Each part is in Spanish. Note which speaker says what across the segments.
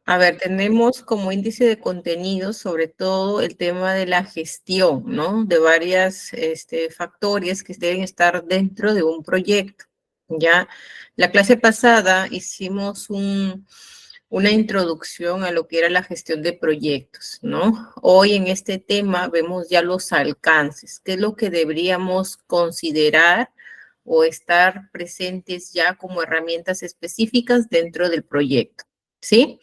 Speaker 1: A ver, tenemos como índice de contenido sobre todo el tema de la gestión, ¿no? De varios factores que deben estar dentro de un proyecto, ¿ya? La clase pasada hicimos una introducción a lo que era la gestión de proyectos, ¿no? Hoy en este tema vemos ya los alcances, qué es lo que deberíamos considerar o estar presentes ya como herramientas específicas dentro del proyecto, ¿sí?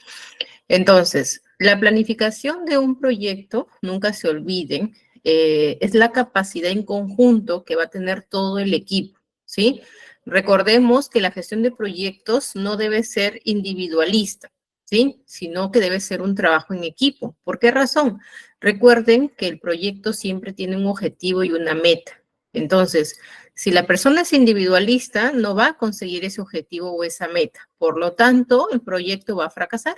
Speaker 1: Entonces, la planificación de un proyecto, nunca se olviden, es la capacidad en conjunto que va a tener todo el equipo, ¿sí? Recordemos que la gestión de proyectos no debe ser individualista, ¿sí? Sino que debe ser un trabajo en equipo. ¿Por qué razón? Recuerden que el proyecto siempre tiene un objetivo y una meta. Entonces, si la persona es individualista, no va a conseguir ese objetivo o esa meta. Por lo tanto, el proyecto va a fracasar.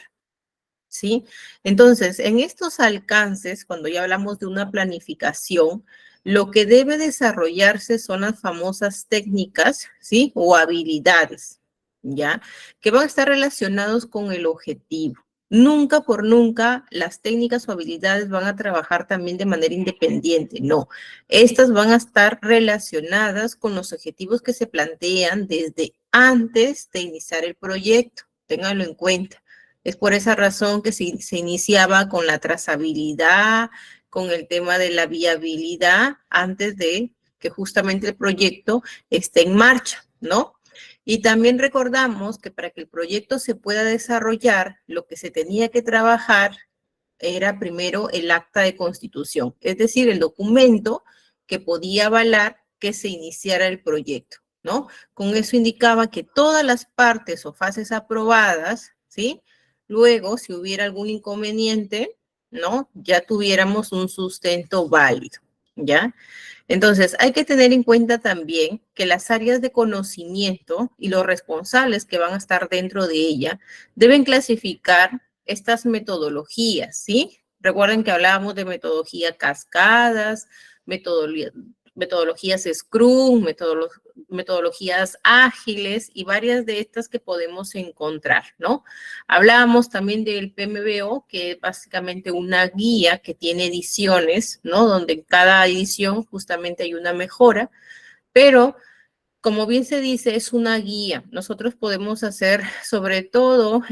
Speaker 1: ¿Sí? Entonces, en estos alcances, cuando ya hablamos de una planificación, lo que debe desarrollarse son las famosas técnicas, ¿sí? O habilidades, ¿ya? Que van a estar relacionados con el objetivo. Nunca por nunca las técnicas o habilidades van a trabajar también de manera independiente, no. Estas van a estar relacionadas con los objetivos que se plantean desde antes de iniciar el proyecto. Ténganlo en cuenta. Es por esa razón que se iniciaba con la trazabilidad, con el tema de la viabilidad, antes de que justamente el proyecto esté en marcha, ¿no? Y también recordamos que para que el proyecto se pueda desarrollar, lo que se tenía que trabajar era primero el acta de constitución, es decir, el documento que podía avalar que se iniciara el proyecto, ¿no? Con eso indicaba que todas las partes o fases aprobadas, ¿sí? Luego, si hubiera algún inconveniente, ¿no? Ya tuviéramos un sustento válido, ¿ya? Entonces, hay que tener en cuenta también que las áreas de conocimiento y los responsables que van a estar dentro de ella deben clasificar estas metodologías, ¿sí? Recuerden que hablábamos de metodología cascadas, metodologías Scrum, metodologías ágiles y varias de estas que podemos encontrar, ¿no? Hablábamos también del PMBO, que es básicamente una guía que tiene ediciones, ¿no? Donde en cada edición justamente hay una mejora, pero como bien se dice, es una guía. Nosotros podemos hacer, sobre todo,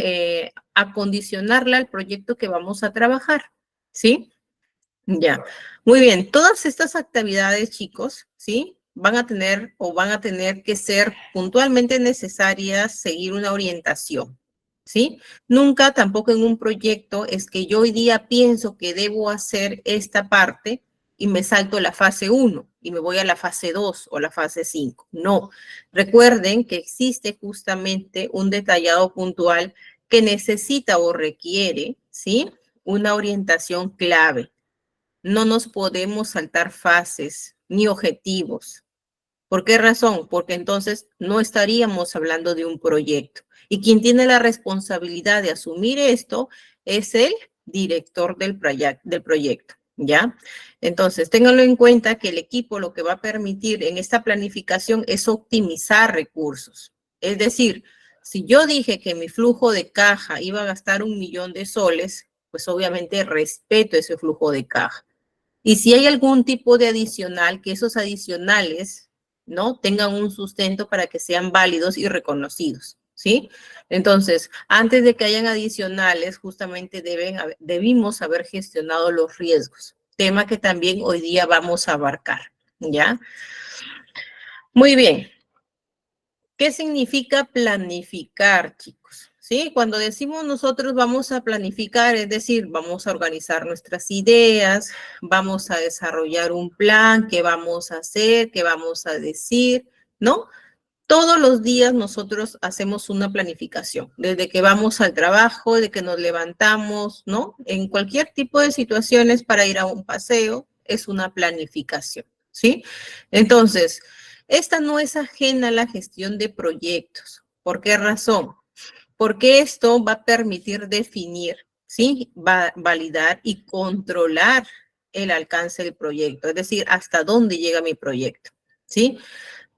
Speaker 1: acondicionarla al proyecto que vamos a trabajar, ¿sí? Ya, muy bien. Todas estas actividades, chicos, ¿sí? Van a tener que ser puntualmente necesarias seguir una orientación, ¿sí? Nunca tampoco en un proyecto es que yo hoy día pienso que debo hacer esta parte y me salto la fase 1 y me voy a la fase 2 o la fase 5. No, recuerden que existe justamente un detallado puntual que necesita o requiere, ¿sí? Una orientación clave. No nos podemos saltar fases ni objetivos. ¿Por qué razón? Porque entonces no estaríamos hablando de un proyecto. Y quien tiene la responsabilidad de asumir esto es el director del proyecto, ¿ya? Entonces, ténganlo en cuenta que el equipo lo que va a permitir en esta planificación es optimizar recursos. Es decir, si yo dije que mi flujo de caja iba a gastar 1.000.000 de soles, pues obviamente respeto ese flujo de caja. Y si hay algún tipo de adicional, que esos adicionales, ¿no? Tengan un sustento para que sean válidos y reconocidos, ¿sí? Entonces, antes de que hayan adicionales, justamente debimos haber gestionado los riesgos, tema que también hoy día vamos a abarcar, ¿ya? Muy bien. ¿Qué significa planificar, chicos? ¿Sí? Cuando decimos nosotros vamos a planificar, es decir, vamos a organizar nuestras ideas, vamos a desarrollar un plan, qué vamos a hacer, qué vamos a decir, ¿no? Todos los días nosotros hacemos una planificación, desde que vamos al trabajo, de que nos levantamos, ¿no? En cualquier tipo de situaciones para ir a un paseo, es una planificación, ¿sí? Entonces, esta no es ajena a la gestión de proyectos. ¿Por qué razón? Porque esto va a permitir definir, ¿sí? Va a validar y controlar el alcance del proyecto, es decir, hasta dónde llega mi proyecto, ¿sí?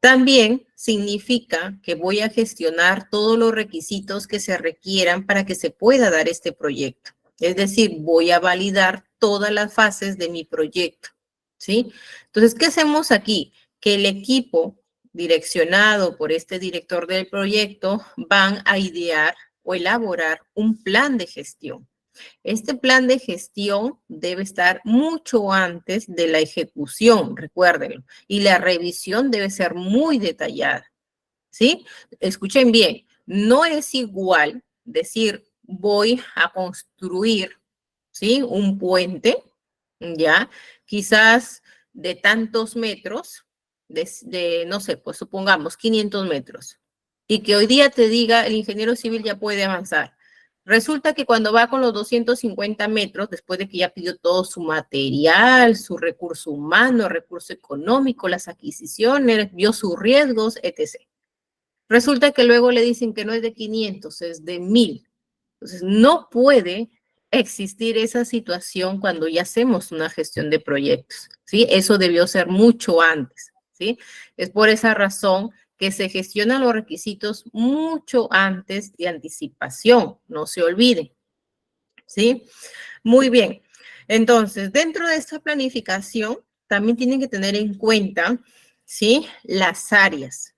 Speaker 1: También significa que voy a gestionar todos los requisitos que se requieran para que se pueda dar este proyecto. Es decir, voy a validar todas las fases de mi proyecto, ¿sí? Entonces, ¿qué hacemos aquí? Que el equipo direccionado por este director del proyecto van a idear o elaborar un plan de gestión. Este plan de gestión debe estar mucho antes de la ejecución, recuérdenlo, y la revisión debe ser muy detallada, ¿sí? Escuchen bien, no es igual decir voy a construir, ¿sí? Un puente, ¿ya? Quizás de tantos metros, no sé, pues supongamos 500 metros, y que hoy día te diga el ingeniero civil ya puede avanzar. Resulta que cuando va con los 250 metros, después de que ya pidió todo su material, su recurso humano, recurso económico, las adquisiciones, vio sus riesgos, etc. Resulta que luego le dicen que no es de 500, es de 1000. Entonces, no puede existir esa situación cuando ya hacemos una gestión de proyectos, ¿sí? Eso debió ser mucho antes, ¿sí? Es por esa razón que se gestionan los requisitos mucho antes de anticipación, no se olviden, ¿sí? Muy bien. Entonces, dentro de esta planificación, también tienen que tener en cuenta, ¿sí? Las áreas,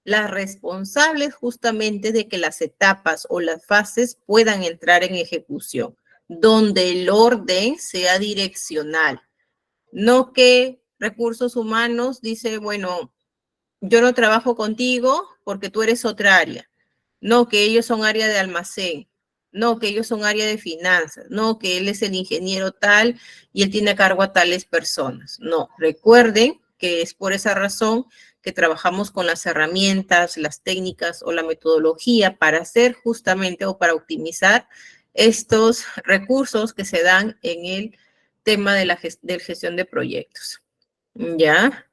Speaker 1: las responsables justamente de que las etapas o las fases puedan entrar en ejecución, donde el orden sea direccional, no que recursos humanos dice, bueno, yo no trabajo contigo porque tú eres otra área, no que ellos son área de almacén, no que ellos son área de finanzas, no que él es el ingeniero tal y él tiene a cargo a tales personas. No, recuerden que es por esa razón que trabajamos con las herramientas, las técnicas o la metodología para hacer justamente o para optimizar estos recursos que se dan en el tema de la gestión de proyectos. ¿Ya?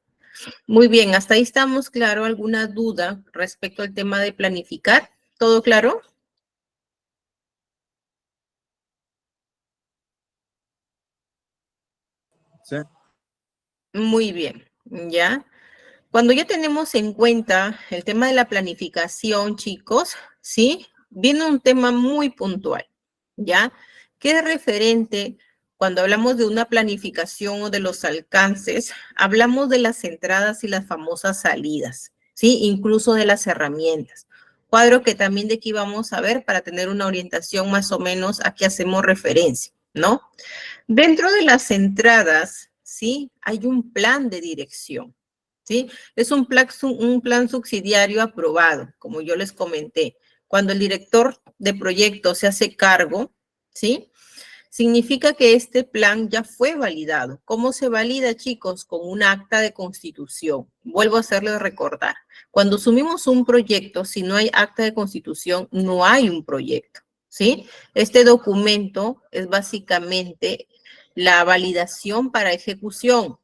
Speaker 1: Muy bien, hasta ahí estamos, claro. ¿Alguna duda respecto al tema de planificar? ¿Todo claro?
Speaker 2: Sí.
Speaker 1: Muy bien, ¿ya? Cuando ya tenemos en cuenta el tema de la planificación, chicos, ¿sí? Viene un tema muy puntual, ¿ya? Que es referente, cuando hablamos de una planificación o de los alcances, hablamos de las entradas y las famosas salidas, ¿sí? Incluso de las herramientas. Cuadro que también de aquí vamos a ver para tener una orientación más o menos a qué hacemos referencia, ¿no? Dentro de las entradas, ¿sí? Hay un plan de dirección, ¿sí? Es un plan subsidiario aprobado, como yo les comenté. Cuando el director de proyecto se hace cargo, ¿sí? Significa que este plan ya fue validado. ¿Cómo se valida, chicos? Con un acta de constitución. Vuelvo a hacerles recordar. Cuando asumimos un proyecto, si no hay acta de constitución, no hay un proyecto, ¿sí? Este documento es básicamente la validación para ejecución,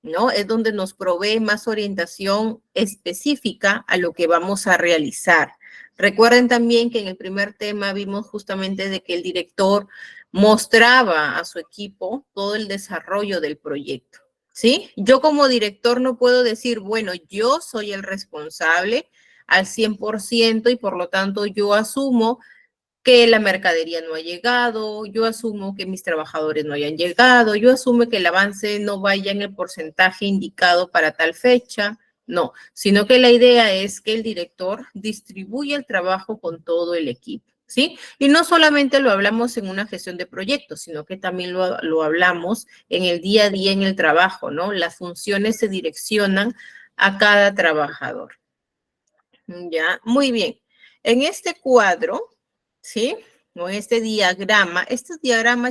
Speaker 1: ¿no? Es donde nos provee más orientación específica a lo que vamos a realizar. Recuerden también que en el primer tema vimos justamente de que el director mostraba a su equipo todo el desarrollo del proyecto, ¿sí? Yo como director no puedo decir, bueno, yo soy el responsable al 100% y por lo tanto yo asumo que la mercadería no ha llegado, yo asumo que mis trabajadores no hayan llegado, yo asumo que el avance no vaya en el porcentaje indicado para tal fecha, no, sino que la idea es que el director distribuya el trabajo con todo el equipo, ¿sí? Y no solamente lo hablamos en una gestión de proyectos, sino que también lo hablamos en el día a día en el trabajo, ¿no? Las funciones se direccionan a cada trabajador. Ya, muy bien. En este cuadro, ¿sí? O en este diagrama,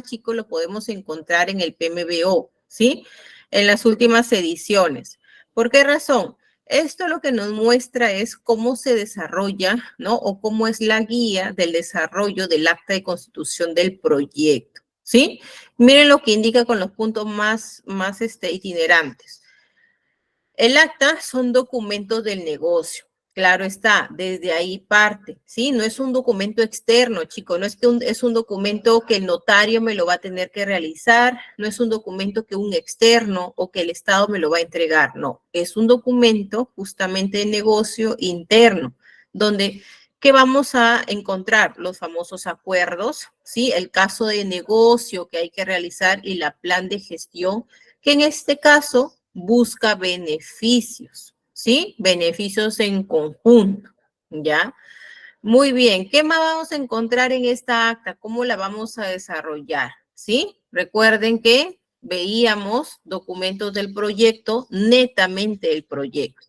Speaker 1: chicos, lo podemos encontrar en el PMBO, ¿sí? En las últimas ediciones. ¿Por qué razón? Esto lo que nos muestra es cómo se desarrolla, ¿no? O cómo es la guía del desarrollo del acta de constitución del proyecto, ¿sí? Miren lo que indica con los puntos más itinerantes. El acta son documentos del negocio, Claro está, desde ahí parte, ¿sí? No es un documento externo, chico, no es que es un documento que el notario me lo va a tener que realizar, no es un documento que un externo o que el Estado me lo va a entregar, no, es un documento justamente de negocio interno, donde, ¿qué vamos a encontrar? Los famosos acuerdos, ¿sí? El caso de negocio que hay que realizar y la plan de gestión, que en este caso busca beneficios. ¿Sí? Beneficios en conjunto, ¿ya? Muy bien, ¿qué más vamos a encontrar en esta acta? ¿Cómo la vamos a desarrollar? ¿Sí? Recuerden que veíamos documentos del proyecto, netamente el proyecto.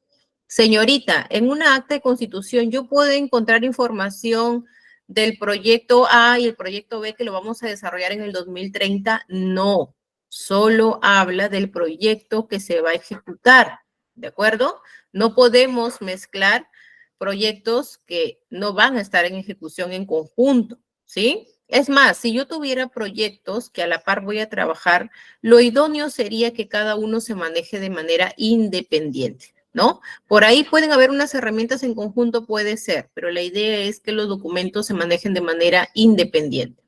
Speaker 1: Señorita, en una acta de constitución yo puedo encontrar información del proyecto A y el proyecto B que lo vamos a desarrollar en el 2030. No, solo habla del proyecto que se va a ejecutar, ¿de acuerdo? No podemos mezclar proyectos que no van a estar en ejecución en conjunto, ¿sí? Es más, si yo tuviera proyectos que a la par voy a trabajar, lo idóneo sería que cada uno se maneje de manera independiente, ¿no? Por ahí pueden haber unas herramientas en conjunto, puede ser, pero la idea es que los documentos se manejen de manera independiente,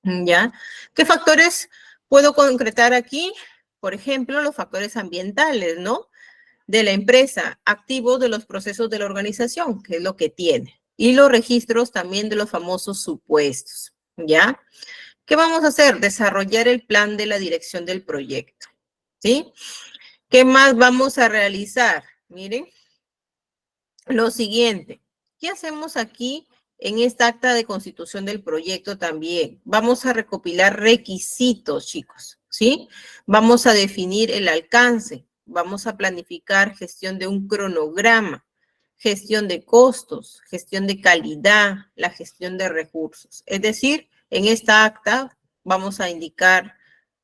Speaker 1: ¿ya? ¿Qué factores puedo concretar aquí? Por ejemplo, los factores ambientales, ¿no? De la empresa, activos de los procesos de la organización, que es lo que tiene, y los registros también de los famosos supuestos, ¿ya? ¿Qué vamos a hacer? Desarrollar el plan de la dirección del proyecto, ¿sí? ¿Qué más vamos a realizar? Miren, lo siguiente, ¿qué hacemos aquí en esta acta de constitución del proyecto también? Vamos a recopilar requisitos, chicos, ¿sí? Vamos a definir el alcance, vamos a planificar gestión de un cronograma, gestión de costos, gestión de calidad, la gestión de recursos. Es decir, en esta acta vamos a indicar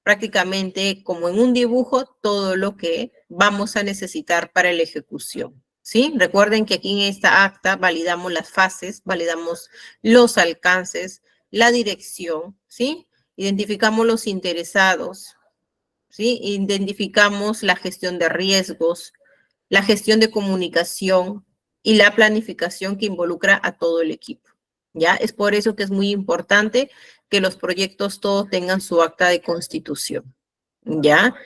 Speaker 1: prácticamente como en un dibujo todo lo que vamos a necesitar para la ejecución. ¿Sí? Recuerden que aquí en esta acta validamos las fases, validamos los alcances, la dirección, ¿sí? Identificamos los interesados, ¿sí? Identificamos la gestión de riesgos, la gestión de comunicación y la planificación que involucra a todo el equipo. ¿Ya? Es por eso que es muy importante que los proyectos todos tengan su acta de constitución. ¿Ya?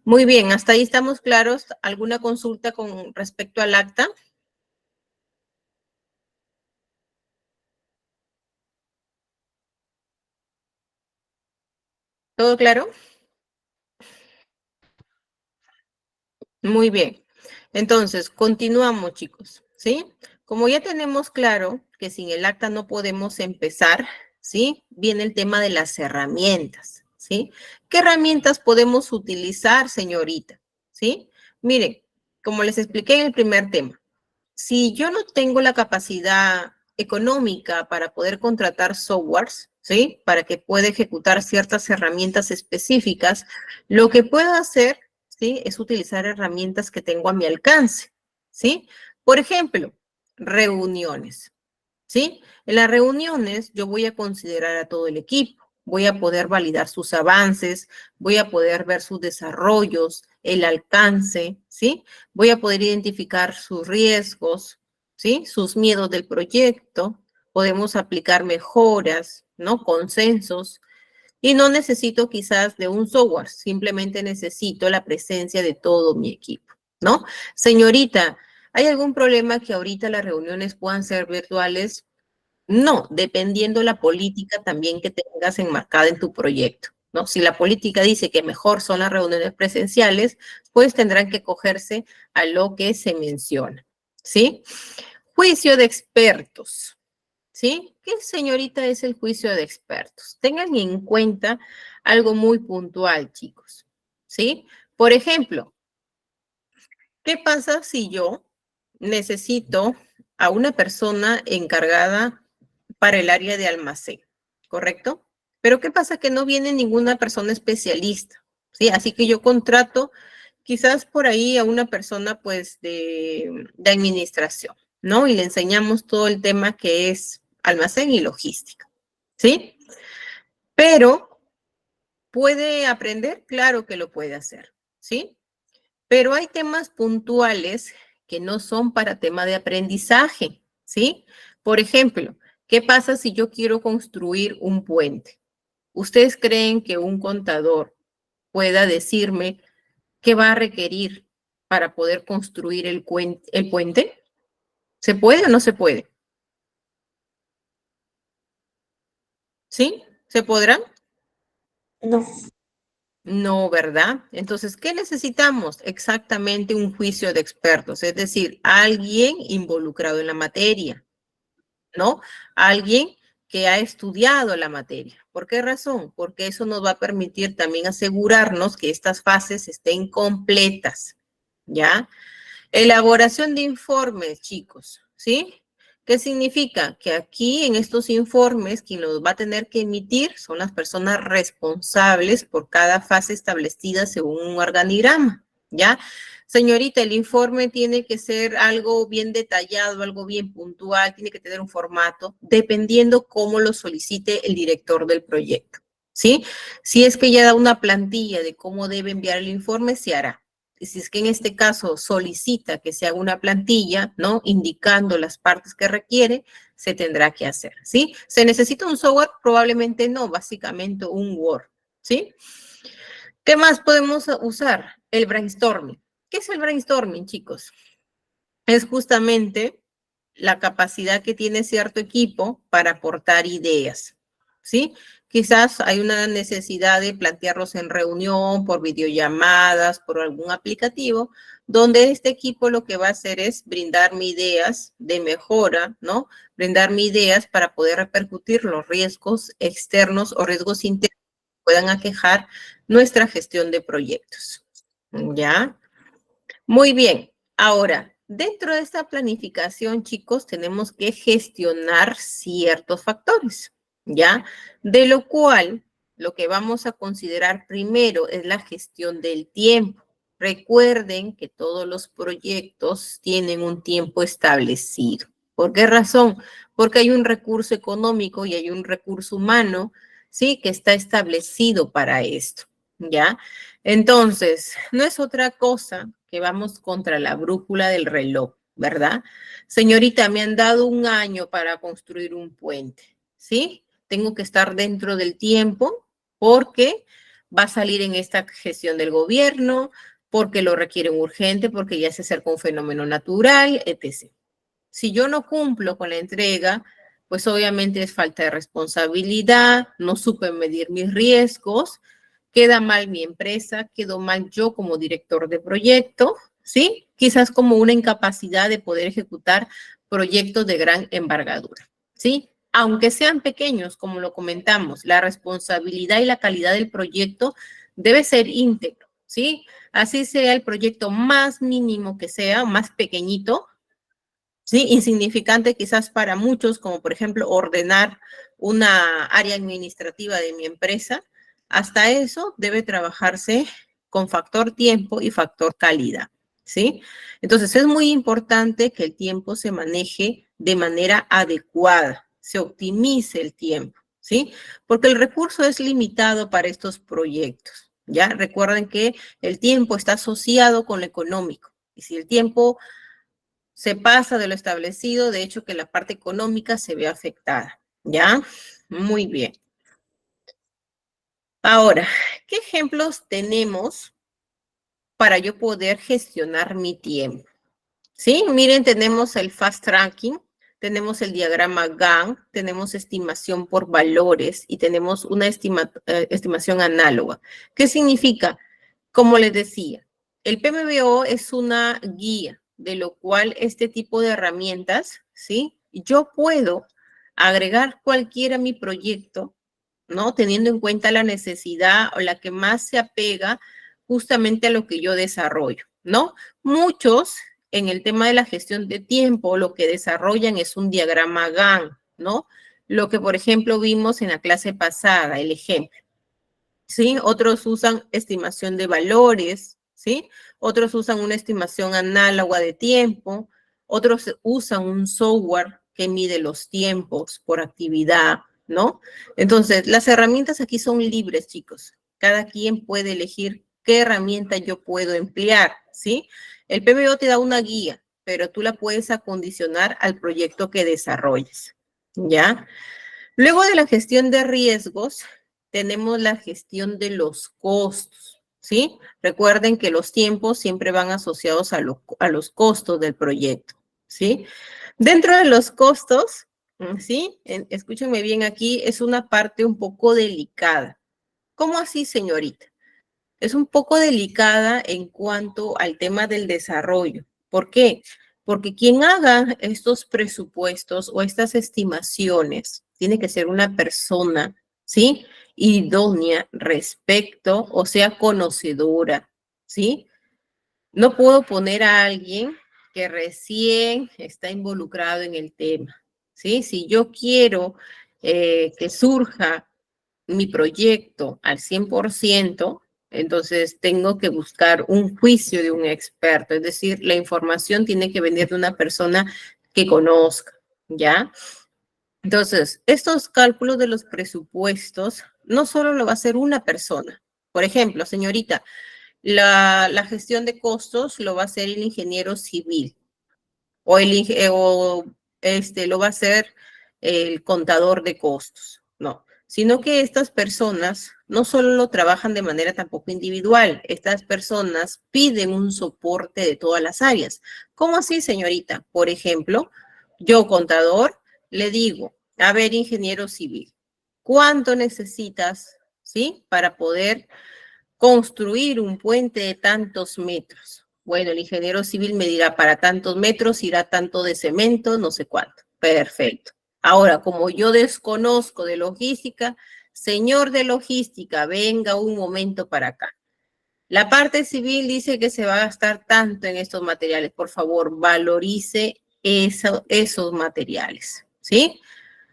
Speaker 1: Muy bien, hasta ahí estamos claros. ¿Alguna consulta con respecto al acta? ¿Todo claro? Muy bien. Entonces, continuamos, chicos, ¿sí? Como ya tenemos claro que sin el acta no podemos empezar, ¿sí? Viene el tema de las herramientas, ¿sí? ¿Qué herramientas podemos utilizar, señorita? ¿Sí? Miren, como les expliqué en el primer tema, si yo no tengo la capacidad económica para poder contratar softwares, ¿sí? Para que pueda ejecutar ciertas herramientas específicas, lo que puedo hacer, ¿sí? Es utilizar herramientas que tengo a mi alcance, ¿sí? Por ejemplo, reuniones. ¿Sí? En las reuniones yo voy a considerar a todo el equipo, voy a poder validar sus avances, voy a poder ver sus desarrollos, el alcance, ¿sí? Voy a poder identificar sus riesgos, ¿sí? Sus miedos del proyecto, podemos aplicar mejoras, ¿no? Consensos, y no necesito quizás de un software, simplemente necesito la presencia de todo mi equipo, ¿no? Señorita, ¿hay algún problema que ahorita las reuniones puedan ser virtuales? No, dependiendo la política también que tengas enmarcada en tu proyecto, ¿no? Si la política dice que mejor son las reuniones presenciales, pues tendrán que cogerse a lo que se menciona, ¿sí? Juicio de expertos, ¿sí? ¿Qué, señorita, es el juicio de expertos? Tengan en cuenta algo muy puntual, chicos, ¿sí? Por ejemplo, ¿qué pasa si yo necesito a una persona encargada para el área de almacén, ¿correcto? Pero ¿qué pasa? Que no viene ninguna persona especialista, ¿sí? Así que yo contrato quizás por ahí a una persona pues de administración, ¿no? Y le enseñamos todo el tema que es almacén y logística, ¿sí? Pero ¿puede aprender? Claro que lo puede hacer, ¿sí? Pero hay temas puntuales que no son para tema de aprendizaje, ¿sí? Por ejemplo, ¿qué pasa si yo quiero construir un puente? ¿Ustedes creen que un contador pueda decirme qué va a requerir para poder construir el puente? ¿Se puede o no se puede? ¿Sí? ¿Se podrá?
Speaker 2: No,
Speaker 1: No, ¿verdad? Entonces, ¿qué necesitamos? Exactamente un juicio de expertos, es decir, alguien involucrado en la materia, ¿no? Alguien que ha estudiado la materia. ¿Por qué razón? Porque eso nos va a permitir también asegurarnos que estas fases estén completas, ¿ya? Elaboración de informes, chicos, ¿sí? ¿Qué significa? Que aquí en estos informes quien los va a tener que emitir son las personas responsables por cada fase establecida según un organigrama, ¿ya? Señorita, el informe tiene que ser algo bien detallado, algo bien puntual, tiene que tener un formato, dependiendo cómo lo solicite el director del proyecto, ¿sí? Si es que ya da una plantilla de cómo debe enviar el informe, se hará. Si es que en este caso solicita que se haga una plantilla, ¿no? Indicando las partes que requiere, se tendrá que hacer, ¿sí? ¿Se necesita un software? Probablemente no, básicamente un Word, ¿sí? ¿Qué más podemos usar? El brainstorming. ¿Qué es el brainstorming, chicos? Es justamente la capacidad que tiene cierto equipo para aportar ideas, ¿sí? Quizás hay una necesidad de plantearlos en reunión, por videollamadas, por algún aplicativo, donde este equipo lo que va a hacer es brindarme ideas de mejora, ¿no? Brindarme ideas para poder repercutir los riesgos externos o riesgos internos que puedan aquejar nuestra gestión de proyectos, ¿ya? Muy bien. Ahora, dentro de esta planificación, chicos, tenemos que gestionar ciertos factores, ¿ya? De lo cual, lo que vamos a considerar primero es la gestión del tiempo. Recuerden que todos los proyectos tienen un tiempo establecido. ¿Por qué razón? Porque hay un recurso económico y hay un recurso humano, ¿sí? Que está establecido para esto, ¿ya? Entonces, no es otra cosa que vamos contra la brújula del reloj, ¿verdad? Señorita, me han dado un año para construir un puente, ¿sí? Tengo que estar dentro del tiempo porque va a salir en esta gestión del gobierno, porque lo requieren urgente, porque ya se acerca un fenómeno natural, etc. Si yo no cumplo con la entrega, pues obviamente es falta de responsabilidad, no supe medir mis riesgos, queda mal mi empresa, quedó mal yo como director de proyecto, ¿sí? Quizás como una incapacidad de poder ejecutar proyectos de gran envergadura, ¿sí? Aunque sean pequeños, como lo comentamos, la responsabilidad y la calidad del proyecto debe ser íntegro, ¿sí? Así sea el proyecto más mínimo que sea, más pequeñito, ¿sí? Insignificante quizás para muchos, como por ejemplo ordenar una área administrativa de mi empresa, hasta eso debe trabajarse con factor tiempo y factor calidad, ¿sí? Entonces es muy importante que el tiempo se maneje de manera adecuada, se optimice el tiempo, ¿sí? Porque el recurso es limitado para estos proyectos, ¿ya? Recuerden que el tiempo está asociado con lo económico, y si el tiempo se pasa de lo establecido, de hecho que la parte económica se ve afectada, ¿ya? Muy bien. Ahora, ¿qué ejemplos tenemos para yo poder gestionar mi tiempo? ¿Sí? Miren, tenemos el fast tracking, tenemos el diagrama Gantt, tenemos estimación por valores y tenemos una estimación análoga. ¿Qué significa? Como les decía, el PMBO es una guía, de lo cual este tipo de herramientas, ¿sí? Yo puedo agregar cualquiera a mi proyecto, ¿no? Teniendo en cuenta la necesidad o la que más se apega justamente a lo que yo desarrollo, ¿no? Muchos en el tema de la gestión de tiempo lo que desarrollan es un diagrama Gantt, ¿no? Lo que, por ejemplo, vimos en la clase pasada, el ejemplo. ¿Sí? Otros usan estimación de valores, ¿sí? Otros usan una estimación análoga de tiempo, otros usan un software que mide los tiempos por actividad, ¿no? Entonces, las herramientas aquí son libres, chicos. Cada quien puede elegir qué herramienta yo puedo emplear, ¿sí? El PMO te da una guía, pero tú la puedes acondicionar al proyecto que desarrolles, ¿ya? Luego de la gestión de riesgos, tenemos la gestión de los costos, ¿sí? Recuerden que los tiempos siempre van asociados a los costos del proyecto, ¿sí? Dentro de los costos, ¿sí? Escúchenme bien aquí, es una parte un poco delicada. ¿Cómo así, señorita? Es un poco delicada en cuanto al tema del desarrollo. ¿Por qué? Porque quien haga estos presupuestos o estas estimaciones tiene que ser una persona, ¿sí? Idónea respecto, o sea, conocedora, ¿sí? No puedo poner a alguien que recién está involucrado en el tema, ¿sí? Si yo quiero que surja mi proyecto al 100%, entonces tengo que buscar un juicio de un experto, es decir, la información tiene que venir de una persona que conozca, ¿ya? Entonces, estos cálculos de los presupuestos no solo lo va a hacer una persona. Por ejemplo, señorita, la gestión de costos lo va a hacer el ingeniero civil o lo va a hacer el contador de costos, no, sino que estas personas no solo lo trabajan de manera tampoco individual, estas personas piden un soporte de todas las áreas. ¿Cómo así, señorita? Por ejemplo, yo contador le digo, a ver, ingeniero civil, ¿cuánto necesitas, sí, para poder construir un puente de tantos metros? Bueno, el ingeniero civil me dirá, para tantos metros irá tanto de cemento, no sé cuánto. Perfecto. Ahora, como yo desconozco de logística, señor de logística, venga un momento para acá. La parte civil dice que se va a gastar tanto en estos materiales. Por favor, valorice esos materiales, ¿sí?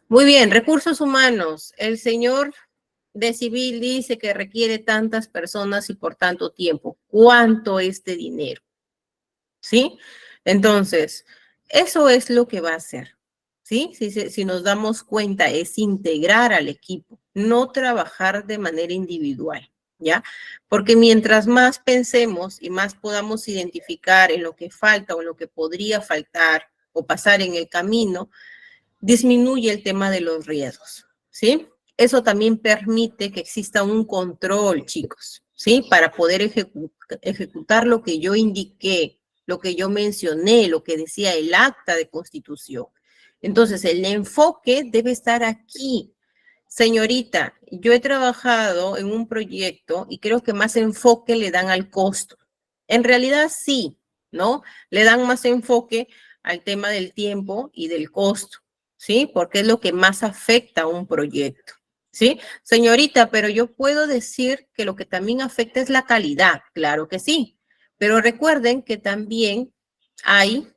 Speaker 1: Muy bien, recursos humanos. El señor de civil dice que requiere tantas personas y por tanto tiempo. ¿Cuánto es de dinero? ¿Sí? Entonces, eso es lo que va a hacer. ¿Sí? Si nos damos cuenta, es integrar al equipo, no trabajar de manera individual. ¿Ya? Porque mientras más pensemos y más podamos identificar en lo que falta o en lo que podría faltar o pasar en el camino, disminuye el tema de los riesgos, ¿sí? Eso también permite que exista un control, chicos, ¿sí? Para poder ejecutar lo que yo indiqué, lo que yo mencioné, lo que decía el acta de constitución. Entonces, el enfoque debe estar aquí. Señorita, yo he trabajado en un proyecto y creo que más enfoque le dan al costo. En realidad sí, ¿no? Le dan más enfoque al tema del tiempo y del costo, ¿sí? Porque es lo que más afecta a un proyecto, ¿sí? Señorita, pero yo puedo decir que lo que también afecta es la calidad, claro que sí, pero recuerden que también hay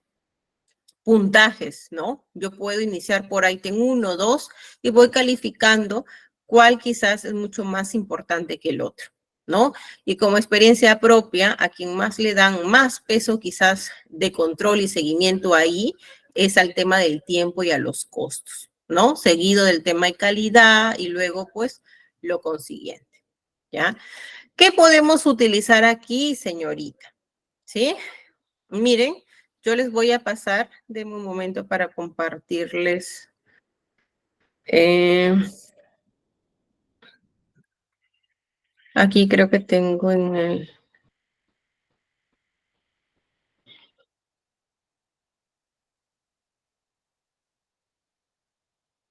Speaker 1: puntajes, ¿no? Yo puedo iniciar por ítem 1, 2 y voy calificando cuál quizás es mucho más importante que el otro, ¿no? Y como experiencia propia, a quien más le dan más peso quizás de control y seguimiento ahí es al tema del tiempo y a los costos, ¿no? Seguido del tema de calidad y luego pues lo consiguiente, ¿ya? ¿Qué podemos utilizar aquí, señorita? ¿Sí? Miren, yo les voy a pasar, denme un momento para compartirles. Aquí creo que tengo en el...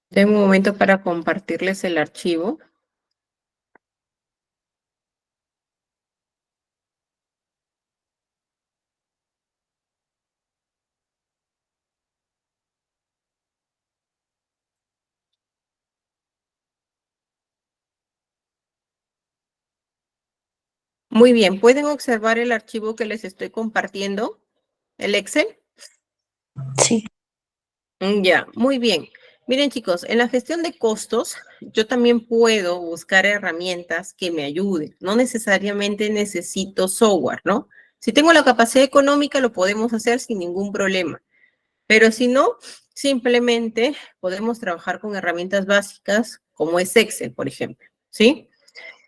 Speaker 1: Denme un momento para compartirles el archivo. Muy bien, ¿pueden observar el archivo que les estoy compartiendo? ¿El Excel?
Speaker 2: Sí.
Speaker 1: Ya, muy bien. Miren, chicos, en la gestión de costos, yo también puedo buscar herramientas que me ayuden. No necesariamente necesito software, ¿no? Si tengo la capacidad económica, lo podemos hacer sin ningún problema. Pero si no, simplemente podemos trabajar con herramientas básicas como es Excel, por ejemplo, ¿sí?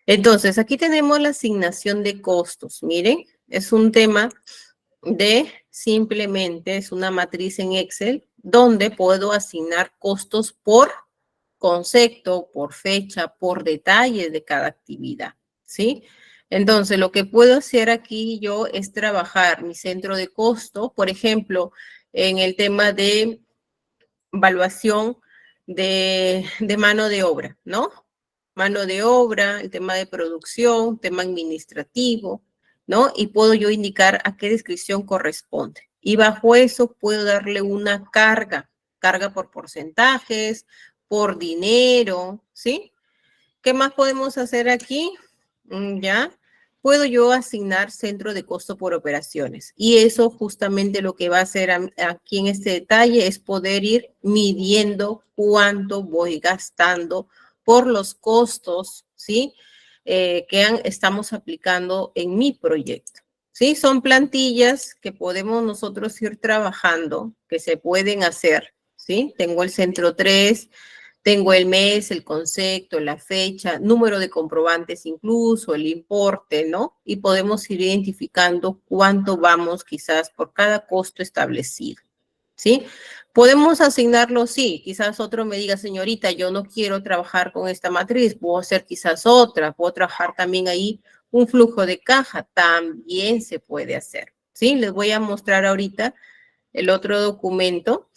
Speaker 1: Entonces, aquí tenemos la asignación de costos. Miren, es un tema de simplemente es una matriz en Excel donde puedo asignar costos por concepto, por fecha, por detalle de cada actividad, ¿sí? Entonces, lo que puedo hacer aquí yo es trabajar mi centro de costo, por ejemplo, en el tema de evaluación de mano de obra, ¿no? Mano de obra, el tema de producción, tema administrativo, ¿no? Y puedo yo indicar a qué descripción corresponde. Y bajo eso puedo darle una carga por porcentajes, por dinero, ¿sí? ¿Qué más podemos hacer aquí? Ya. Puedo yo asignar centro de costo por operaciones. Y eso justamente lo que va a hacer aquí en este detalle es poder ir midiendo cuánto voy gastando por los costos, ¿sí? Estamos aplicando en mi proyecto. ¿Sí? Son plantillas que podemos nosotros ir trabajando, que se pueden hacer, ¿sí? Tengo el centro 3. Tengo el mes, el concepto, la fecha, número de comprobantes incluso, el importe, ¿no? Y podemos ir identificando cuánto vamos quizás por cada costo establecido, ¿sí? Podemos asignarlo, sí. Quizás otro me diga, señorita, yo no quiero trabajar con esta matriz, puedo hacer quizás otra, puedo trabajar también ahí un flujo de caja, también se puede hacer, ¿sí? Les voy a mostrar ahorita el otro documento.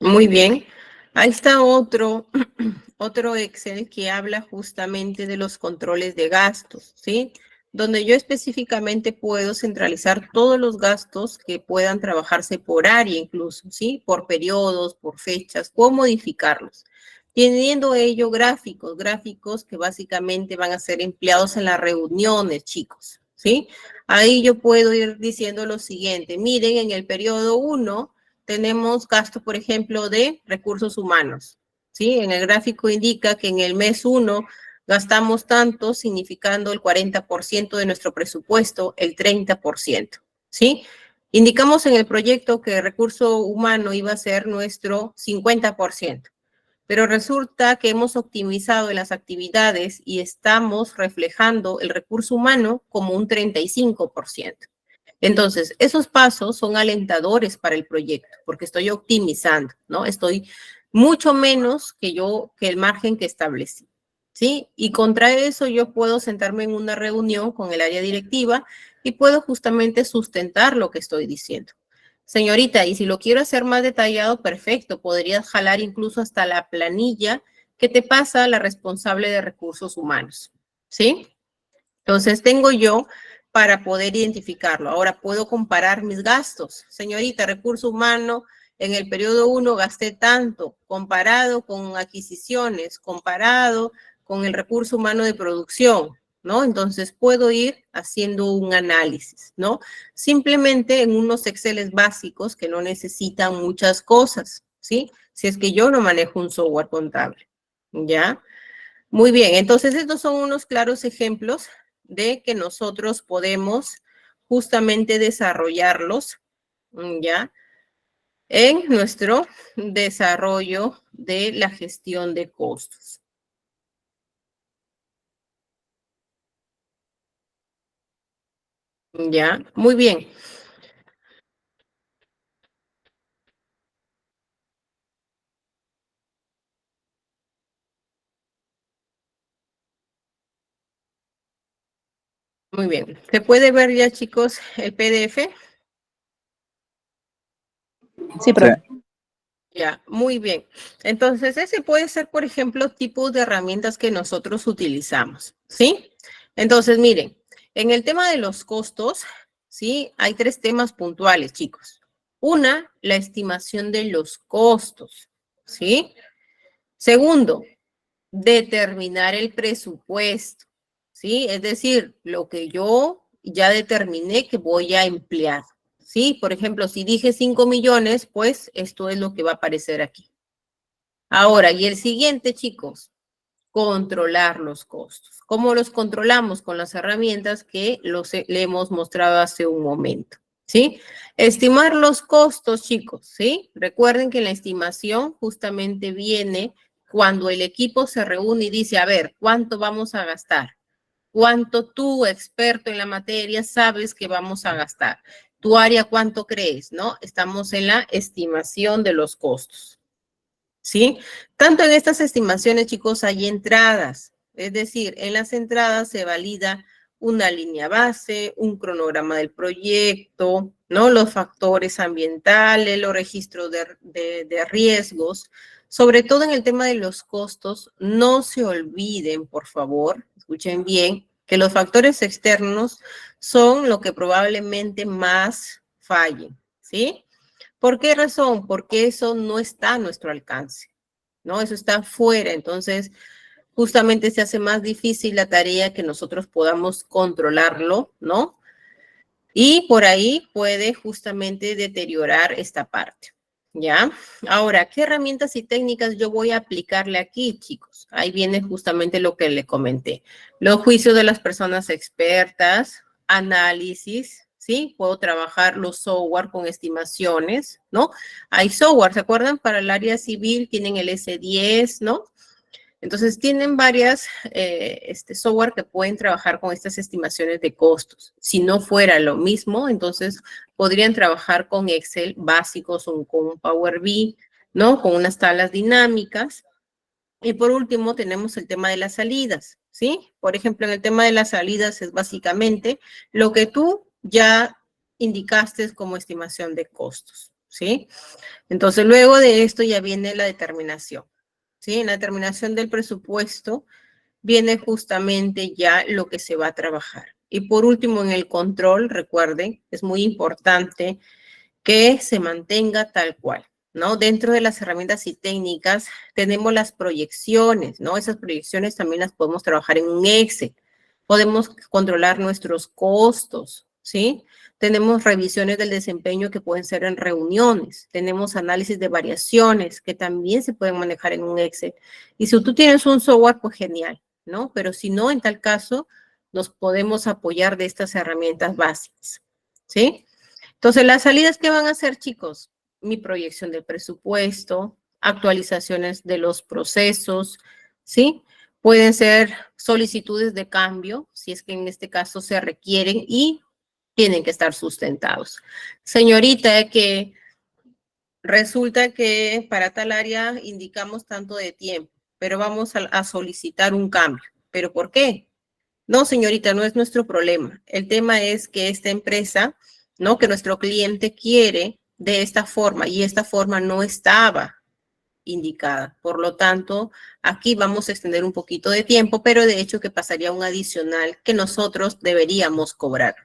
Speaker 1: Muy bien. Ahí está otro Excel que habla justamente de los controles de gastos, ¿sí? Donde yo específicamente puedo centralizar todos los gastos que puedan trabajarse por área incluso, ¿sí? Por periodos, por fechas, puedo modificarlos. Teniendo ello gráficos que básicamente van a ser empleados en las reuniones, chicos, ¿sí? Ahí yo puedo ir diciendo lo siguiente, miren, en el periodo 1 tenemos gasto, por ejemplo, de recursos humanos, ¿sí? En el gráfico indica que en el mes 1 gastamos tanto, significando el 40% de nuestro presupuesto, el 30%, ¿sí? Indicamos en el proyecto que el recurso humano iba a ser nuestro 50%, pero resulta que hemos optimizado las actividades y estamos reflejando el recurso humano como un 35%. Entonces, esos pasos son alentadores para el proyecto, porque estoy optimizando, ¿no? Estoy mucho menos que el margen que establecí, ¿sí? Y contra eso yo puedo sentarme en una reunión con el área directiva y puedo justamente sustentar lo que estoy diciendo. Señorita, y si lo quiero hacer más detallado, perfecto, podrías jalar incluso hasta la planilla que te pasa la responsable de recursos humanos, ¿sí? Entonces tengo yo para poder identificarlo. Ahora puedo comparar mis gastos. Señorita, recurso humano, en el periodo 1 gasté tanto, comparado con adquisiciones, comparado con el recurso humano de producción, ¿no? Entonces puedo ir haciendo un análisis, ¿no? Simplemente en unos Exceles básicos que no necesitan muchas cosas, ¿sí? Si es que yo no manejo un software contable, ¿ya? Muy bien, entonces estos son unos claros ejemplos de que nosotros podemos justamente desarrollarlos, ¿ya? En nuestro desarrollo de la gestión de costos. ¿Ya? Muy bien. Muy bien. ¿Se puede ver ya, chicos, el PDF?
Speaker 2: Sí, profe.
Speaker 1: Ya, muy bien. Entonces, ese puede ser, por ejemplo, tipos de herramientas que nosotros utilizamos, ¿sí? Entonces, miren, en el tema de los costos, ¿sí? Hay tres temas puntuales, chicos. Una, la estimación de los costos, ¿sí? Segundo, determinar el presupuesto, ¿sí? Es decir, lo que yo ya determiné que voy a emplear, ¿sí? Por ejemplo, si dije 5 millones, pues esto es lo que va a aparecer aquí. Ahora, y el siguiente, chicos, controlar los costos. ¿Cómo los controlamos? Con las herramientas que le hemos mostrado hace un momento, ¿sí? Estimar los costos, chicos, ¿sí? Recuerden que la estimación justamente viene cuando el equipo se reúne y dice, a ver, ¿cuánto vamos a gastar? ¿Cuánto tú, experto en la materia, sabes que vamos a gastar? ¿Tu área cuánto crees? ¿No? Estamos en la estimación de los costos. ¿Sí? Tanto en estas estimaciones, chicos, hay entradas. Es decir, en las entradas se valida una línea base, un cronograma del proyecto, ¿no? Los factores ambientales, los registros de riesgos. Sobre todo en el tema de los costos, no se olviden, por favor, escuchen bien, que los factores externos son lo que probablemente más fallen, ¿sí? ¿Por qué razón? Porque eso no está a nuestro alcance, ¿no? Eso está fuera. Entonces, justamente se hace más difícil la tarea que nosotros podamos controlarlo, ¿no? Y por ahí puede justamente deteriorar esta parte, ¿ya? Ahora, ¿qué herramientas y técnicas yo voy a aplicarle aquí, chicos? Ahí viene justamente lo que le comenté. Los juicios de las personas expertas, análisis, ¿sí? Puedo trabajar los software con estimaciones, ¿no? Hay software, ¿se acuerdan? Para el área civil tienen el S10, ¿no? Entonces, tienen varias software que pueden trabajar con estas estimaciones de costos. Si no fuera lo mismo, entonces podrían trabajar con Excel básicos o con Power BI, ¿no? Con unas tablas dinámicas. Y por último, tenemos el tema de las salidas, ¿sí? Por ejemplo, en el tema de las salidas es básicamente lo que tú ya indicaste como estimación de costos, ¿sí? Entonces, luego de esto ya viene la determinación. ¿Sí? En la determinación del presupuesto viene justamente ya lo que se va a trabajar. Y por último, en el control, recuerden, es muy importante que se mantenga tal cual, ¿no? Dentro de las herramientas y técnicas tenemos las proyecciones, ¿no? Esas proyecciones también las podemos trabajar en un Excel. Podemos controlar nuestros costos, ¿sí? Tenemos revisiones del desempeño que pueden ser en reuniones. Tenemos análisis de variaciones que también se pueden manejar en un Excel. Y si tú tienes un software, pues genial, ¿no? Pero si no, en tal caso, nos podemos apoyar de estas herramientas básicas, ¿sí? Entonces, las salidas que van a hacer, chicos, mi proyección del presupuesto, actualizaciones de los procesos, ¿sí? Pueden ser solicitudes de cambio, si es que en este caso se requieren y tienen que estar sustentados. Señorita, que resulta que para tal área indicamos tanto de tiempo, pero vamos a solicitar un cambio. ¿Pero por qué? No, señorita, no es nuestro problema. El tema es que esta empresa, ¿no? Que nuestro cliente quiere de esta forma y esta forma no estaba indicada. Por lo tanto, aquí vamos a extender un poquito de tiempo, pero de hecho que pasaría un adicional que nosotros deberíamos cobrar.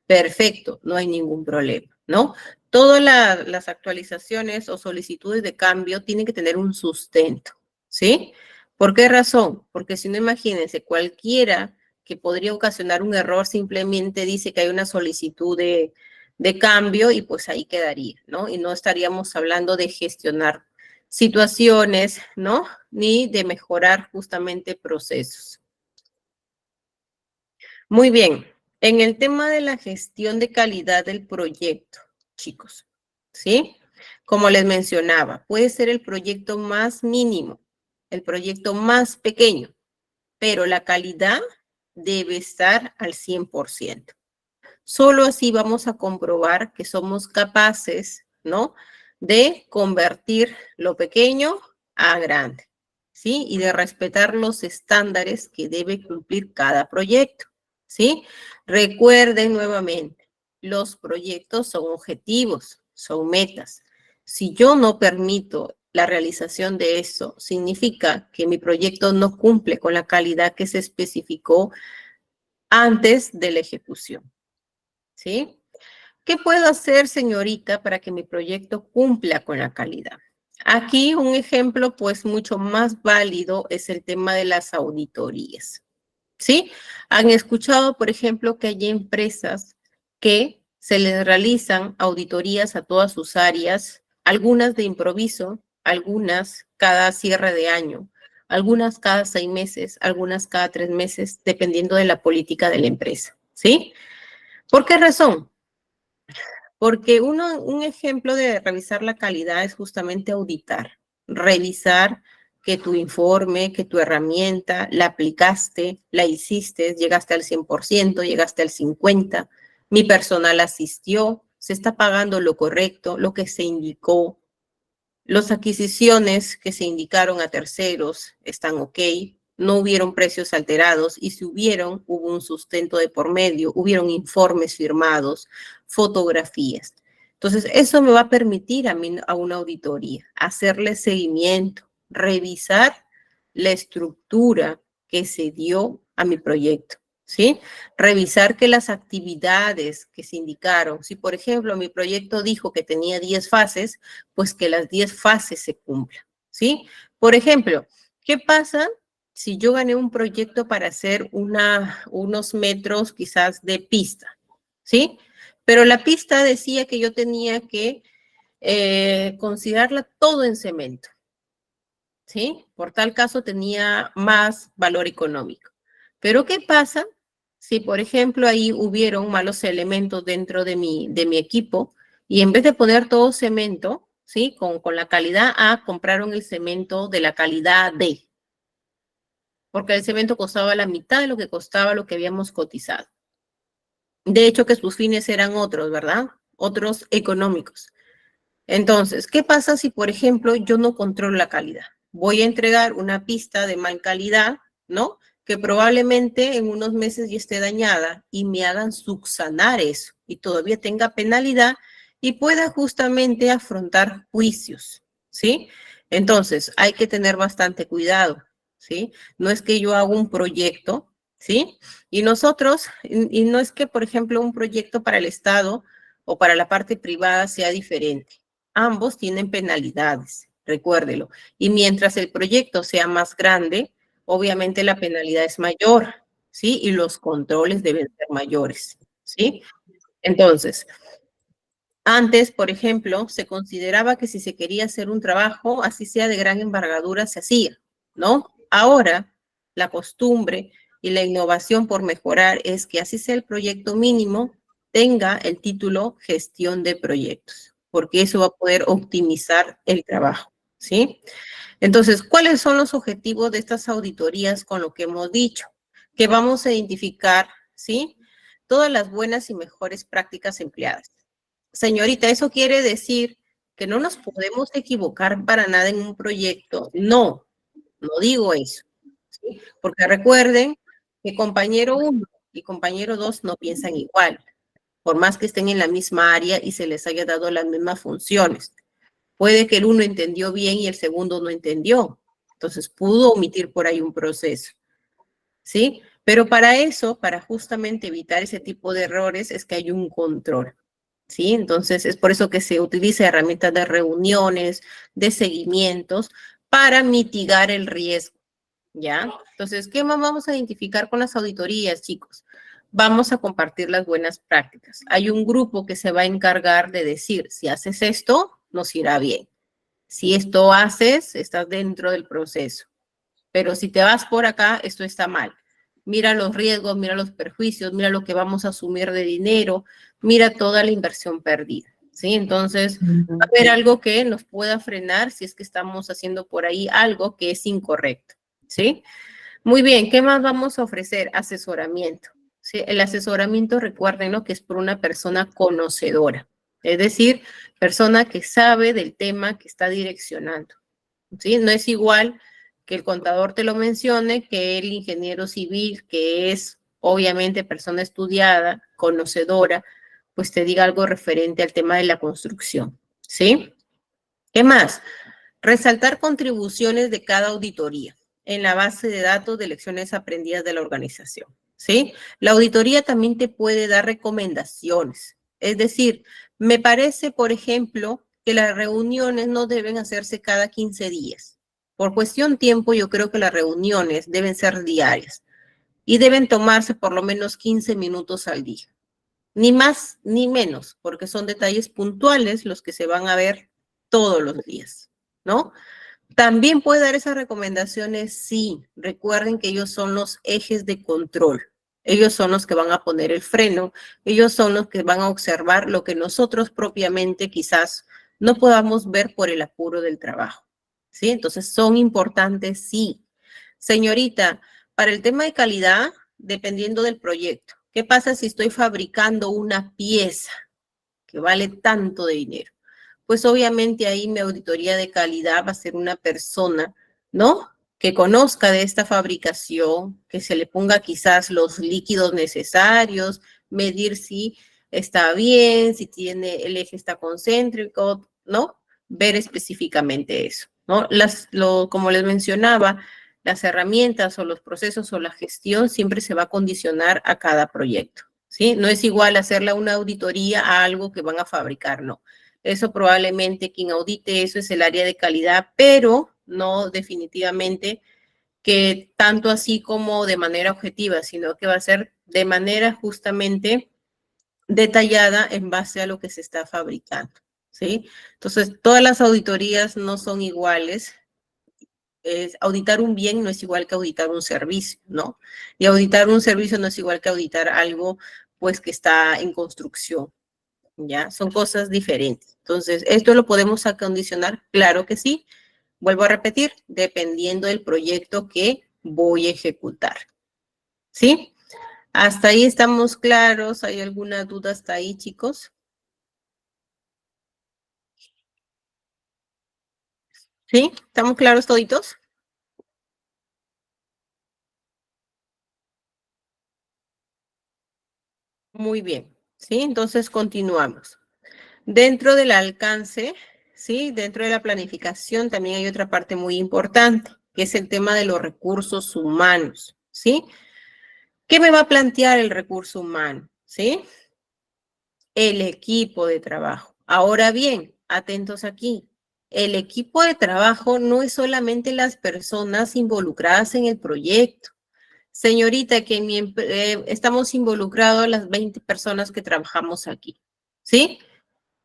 Speaker 1: Perfecto, no hay ningún problema, ¿no? Todas las actualizaciones o solicitudes de cambio tienen que tener un sustento, ¿sí? ¿Por qué razón? Porque si no, imagínense, cualquiera que podría ocasionar un error simplemente dice que hay una solicitud de cambio y pues ahí quedaría, ¿no? Y no estaríamos hablando de gestionar situaciones, ¿no? Ni de mejorar justamente procesos. Muy bien. En el tema de la gestión de calidad del proyecto, chicos, ¿sí? Como les mencionaba, puede ser el proyecto más mínimo, el proyecto más pequeño, pero la calidad debe estar al 100%. Solo así vamos a comprobar que somos capaces, ¿no? De convertir lo pequeño a grande, ¿sí? Y de respetar los estándares que debe cumplir cada proyecto, ¿sí? Recuerden nuevamente, los proyectos son objetivos, son metas. Si yo no permito la realización de eso, significa que mi proyecto no cumple con la calidad que se especificó antes de la ejecución, ¿sí? ¿Qué puedo hacer, señorita, para que mi proyecto cumpla con la calidad? Aquí un ejemplo, pues, mucho más válido es el tema de las auditorías, ¿sí? Han escuchado, por ejemplo, que hay empresas que se les realizan auditorías a todas sus áreas, algunas de improviso, algunas cada cierre de año, algunas cada 6 meses, algunas cada 3 meses, dependiendo de la política de la empresa, ¿sí? ¿Por qué razón? Porque un ejemplo de revisar la calidad es justamente auditar, revisar que tu informe, que tu herramienta, la aplicaste, la hiciste, llegaste al 100%, llegaste al 50%, mi personal asistió, se está pagando lo correcto, lo que se indicó, las adquisiciones que se indicaron a terceros están ok, no hubieron precios alterados y si hubieron, hubo un sustento de por medio, hubieron informes firmados, fotografías. Entonces, eso me va a permitir a mí, a una auditoría, hacerle seguimiento, revisar la estructura que se dio a mi proyecto, ¿sí? Revisar que las actividades que se indicaron, si por ejemplo mi proyecto dijo que tenía 10 fases, pues que las 10 fases se cumplan, ¿sí? Por ejemplo, ¿qué pasa si yo gané un proyecto para hacer unos metros quizás de pista, ¿sí? Pero la pista decía que yo tenía que considerarla todo en cemento, ¿sí? Por tal caso tenía más valor económico. Pero ¿qué pasa si, por ejemplo, ahí hubieron malos elementos dentro de mi equipo y en vez de poner todo cemento, ¿sí? Con la calidad A, compraron el cemento de la calidad D, porque el cemento costaba la mitad de lo que costaba lo que habíamos cotizado. De hecho, que sus fines eran otros, ¿verdad? Otros económicos. Entonces, ¿qué pasa si, por ejemplo, yo no controlo la calidad? Voy a entregar una pista de mal calidad, ¿no? Que probablemente en unos meses ya esté dañada y me hagan subsanar eso y todavía tenga penalidad y pueda justamente afrontar juicios, ¿sí? Entonces, hay que tener bastante cuidado, ¿sí? No es que yo haga un proyecto, ¿sí? Y nosotros, y no es que, por ejemplo, un proyecto para el Estado o para la parte privada sea diferente. Ambos tienen penalidades, recuérdelo. Y mientras el proyecto sea más grande, obviamente la penalidad es mayor, ¿sí? Y los controles deben ser mayores, ¿sí? Entonces, antes, por ejemplo, se consideraba que si se quería hacer un trabajo, así sea de gran envergadura, se hacía, ¿no? Ahora, la costumbre y la innovación por mejorar es que así sea el proyecto mínimo, tenga el título gestión de proyectos, porque eso va a poder optimizar el trabajo, ¿sí? Entonces, ¿cuáles son los objetivos de estas auditorías con lo que hemos dicho? Que vamos a identificar, ¿sí? Todas las buenas y mejores prácticas empleadas. Señorita, ¿eso quiere decir que no nos podemos equivocar para nada en un proyecto? No, no digo eso, ¿sí? Porque recuerden que compañero 1 y compañero 2 no piensan igual, por más que estén en la misma área y se les haya dado las mismas funciones. Puede que el uno entendió bien y el segundo no entendió. Entonces pudo omitir por ahí un proceso, ¿sí? Pero para eso, para justamente evitar ese tipo de errores, es que hay un control, ¿sí? Entonces es por eso que se utiliza herramientas de reuniones, de seguimientos, para mitigar el riesgo, ¿ya? Entonces, ¿qué más vamos a identificar con las auditorías, chicos? Vamos a compartir las buenas prácticas. Hay un grupo que se va a encargar de decir, si haces esto, nos irá bien. Si esto haces, estás dentro del proceso. Pero si te vas por acá, esto está mal. Mira los riesgos, mira los perjuicios, mira lo que vamos a asumir de dinero, mira toda la inversión perdida, ¿sí? Entonces, va a haber algo que nos pueda frenar si es que estamos haciendo por ahí algo que es incorrecto, ¿sí? Muy bien, ¿qué más vamos a ofrecer? Asesoramiento, ¿sí? El asesoramiento, recuerden, ¿no? Que es por una persona conocedora, es decir, persona que sabe del tema que está direccionando, ¿sí? No es igual que el contador te lo mencione que el ingeniero civil, que es obviamente persona estudiada, conocedora, pues te diga algo referente al tema de la construcción, ¿sí? ¿Qué más? Resaltar contribuciones de cada auditoría en la base de datos de lecciones aprendidas de la organización, ¿sí? La auditoría también te puede dar recomendaciones. Es decir, me parece, por ejemplo, que las reuniones no deben hacerse cada 15 días. Por cuestión tiempo, yo creo que las reuniones deben ser diarias y deben tomarse por lo menos 15 minutos al día. Ni más ni menos, porque son detalles puntuales los que se van a ver todos los días, ¿no? También puede dar esas recomendaciones, sí. Recuerden que ellos son los ejes de control. Ellos son los que van a poner el freno. Ellos son los que van a observar lo que nosotros propiamente quizás no podamos ver por el apuro del trabajo. ¿Sí? Entonces son importantes, sí. Señorita, para el tema de calidad, dependiendo del proyecto. ¿Qué pasa si estoy fabricando una pieza que vale tanto de dinero? Pues obviamente ahí mi auditoría de calidad va a ser una persona, ¿no? Que conozca de esta fabricación, que se le ponga quizás los líquidos necesarios, medir si está bien, si tiene el eje está concéntrico, ¿no? Ver específicamente eso, ¿no? Como les mencionaba, las herramientas o los procesos o la gestión siempre se va a condicionar a cada proyecto, ¿sí? No es igual hacerle una auditoría a algo que van a fabricar, no. Eso probablemente quien audite eso es el área de calidad, pero no definitivamente que tanto así como de manera objetiva, sino que va a ser de manera justamente detallada en base a lo que se está fabricando, ¿sí? Entonces, todas las auditorías no son iguales. Auditar un bien no es igual que auditar un servicio, ¿no? Y auditar un servicio no es igual que auditar algo, pues, que está en construcción. ¿Ya? Son cosas diferentes. Entonces, ¿esto lo podemos acondicionar? Claro que sí. Vuelvo a repetir, dependiendo del proyecto que voy a ejecutar. ¿Sí? Hasta ahí estamos claros. ¿Hay alguna duda hasta ahí, chicos? ¿Sí? ¿Estamos claros toditos? Muy bien. ¿Sí? Entonces, continuamos. Dentro del alcance, ¿sí? Dentro de la planificación también hay otra parte muy importante, que es el tema de los recursos humanos, ¿sí? ¿Qué me va a plantear el recurso humano? ¿Sí? El equipo de trabajo. Ahora bien, atentos aquí. El equipo de trabajo no es solamente las personas involucradas en el proyecto. Señorita, que estamos involucrados las 20 personas que trabajamos aquí. ¿Sí?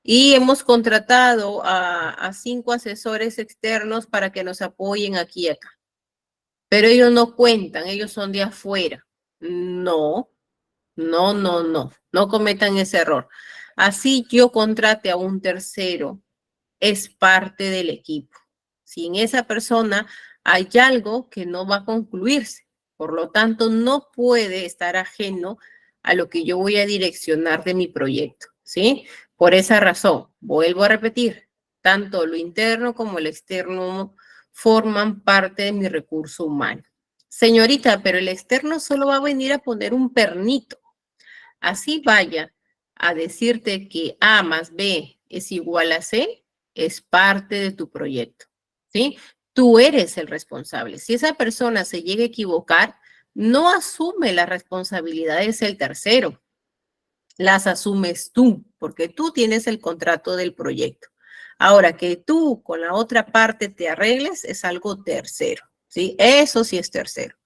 Speaker 1: Y hemos contratado a 5 asesores externos para que nos apoyen aquí y acá. Pero ellos no cuentan, ellos son de afuera. No, no cometan ese error. Así yo contrate a un tercero, es parte del equipo. Si en esa persona hay algo que no va a concluirse, por lo tanto no puede estar ajeno a lo que yo voy a direccionar de mi proyecto, ¿sí? Por esa razón, vuelvo a repetir, tanto lo interno como lo externo forman parte de mi recurso humano. Señorita, pero el externo solo va a venir a poner un pernito. Así vaya a decirte que A más B es igual a C, es parte de tu proyecto, ¿sí? Tú eres el responsable. Si esa persona se llega a equivocar, no asume las responsabilidades del tercero, las asumes tú, porque tú tienes el contrato del proyecto. Ahora, que tú con la otra parte te arregles es algo tercero, ¿sí? Eso sí es tercero.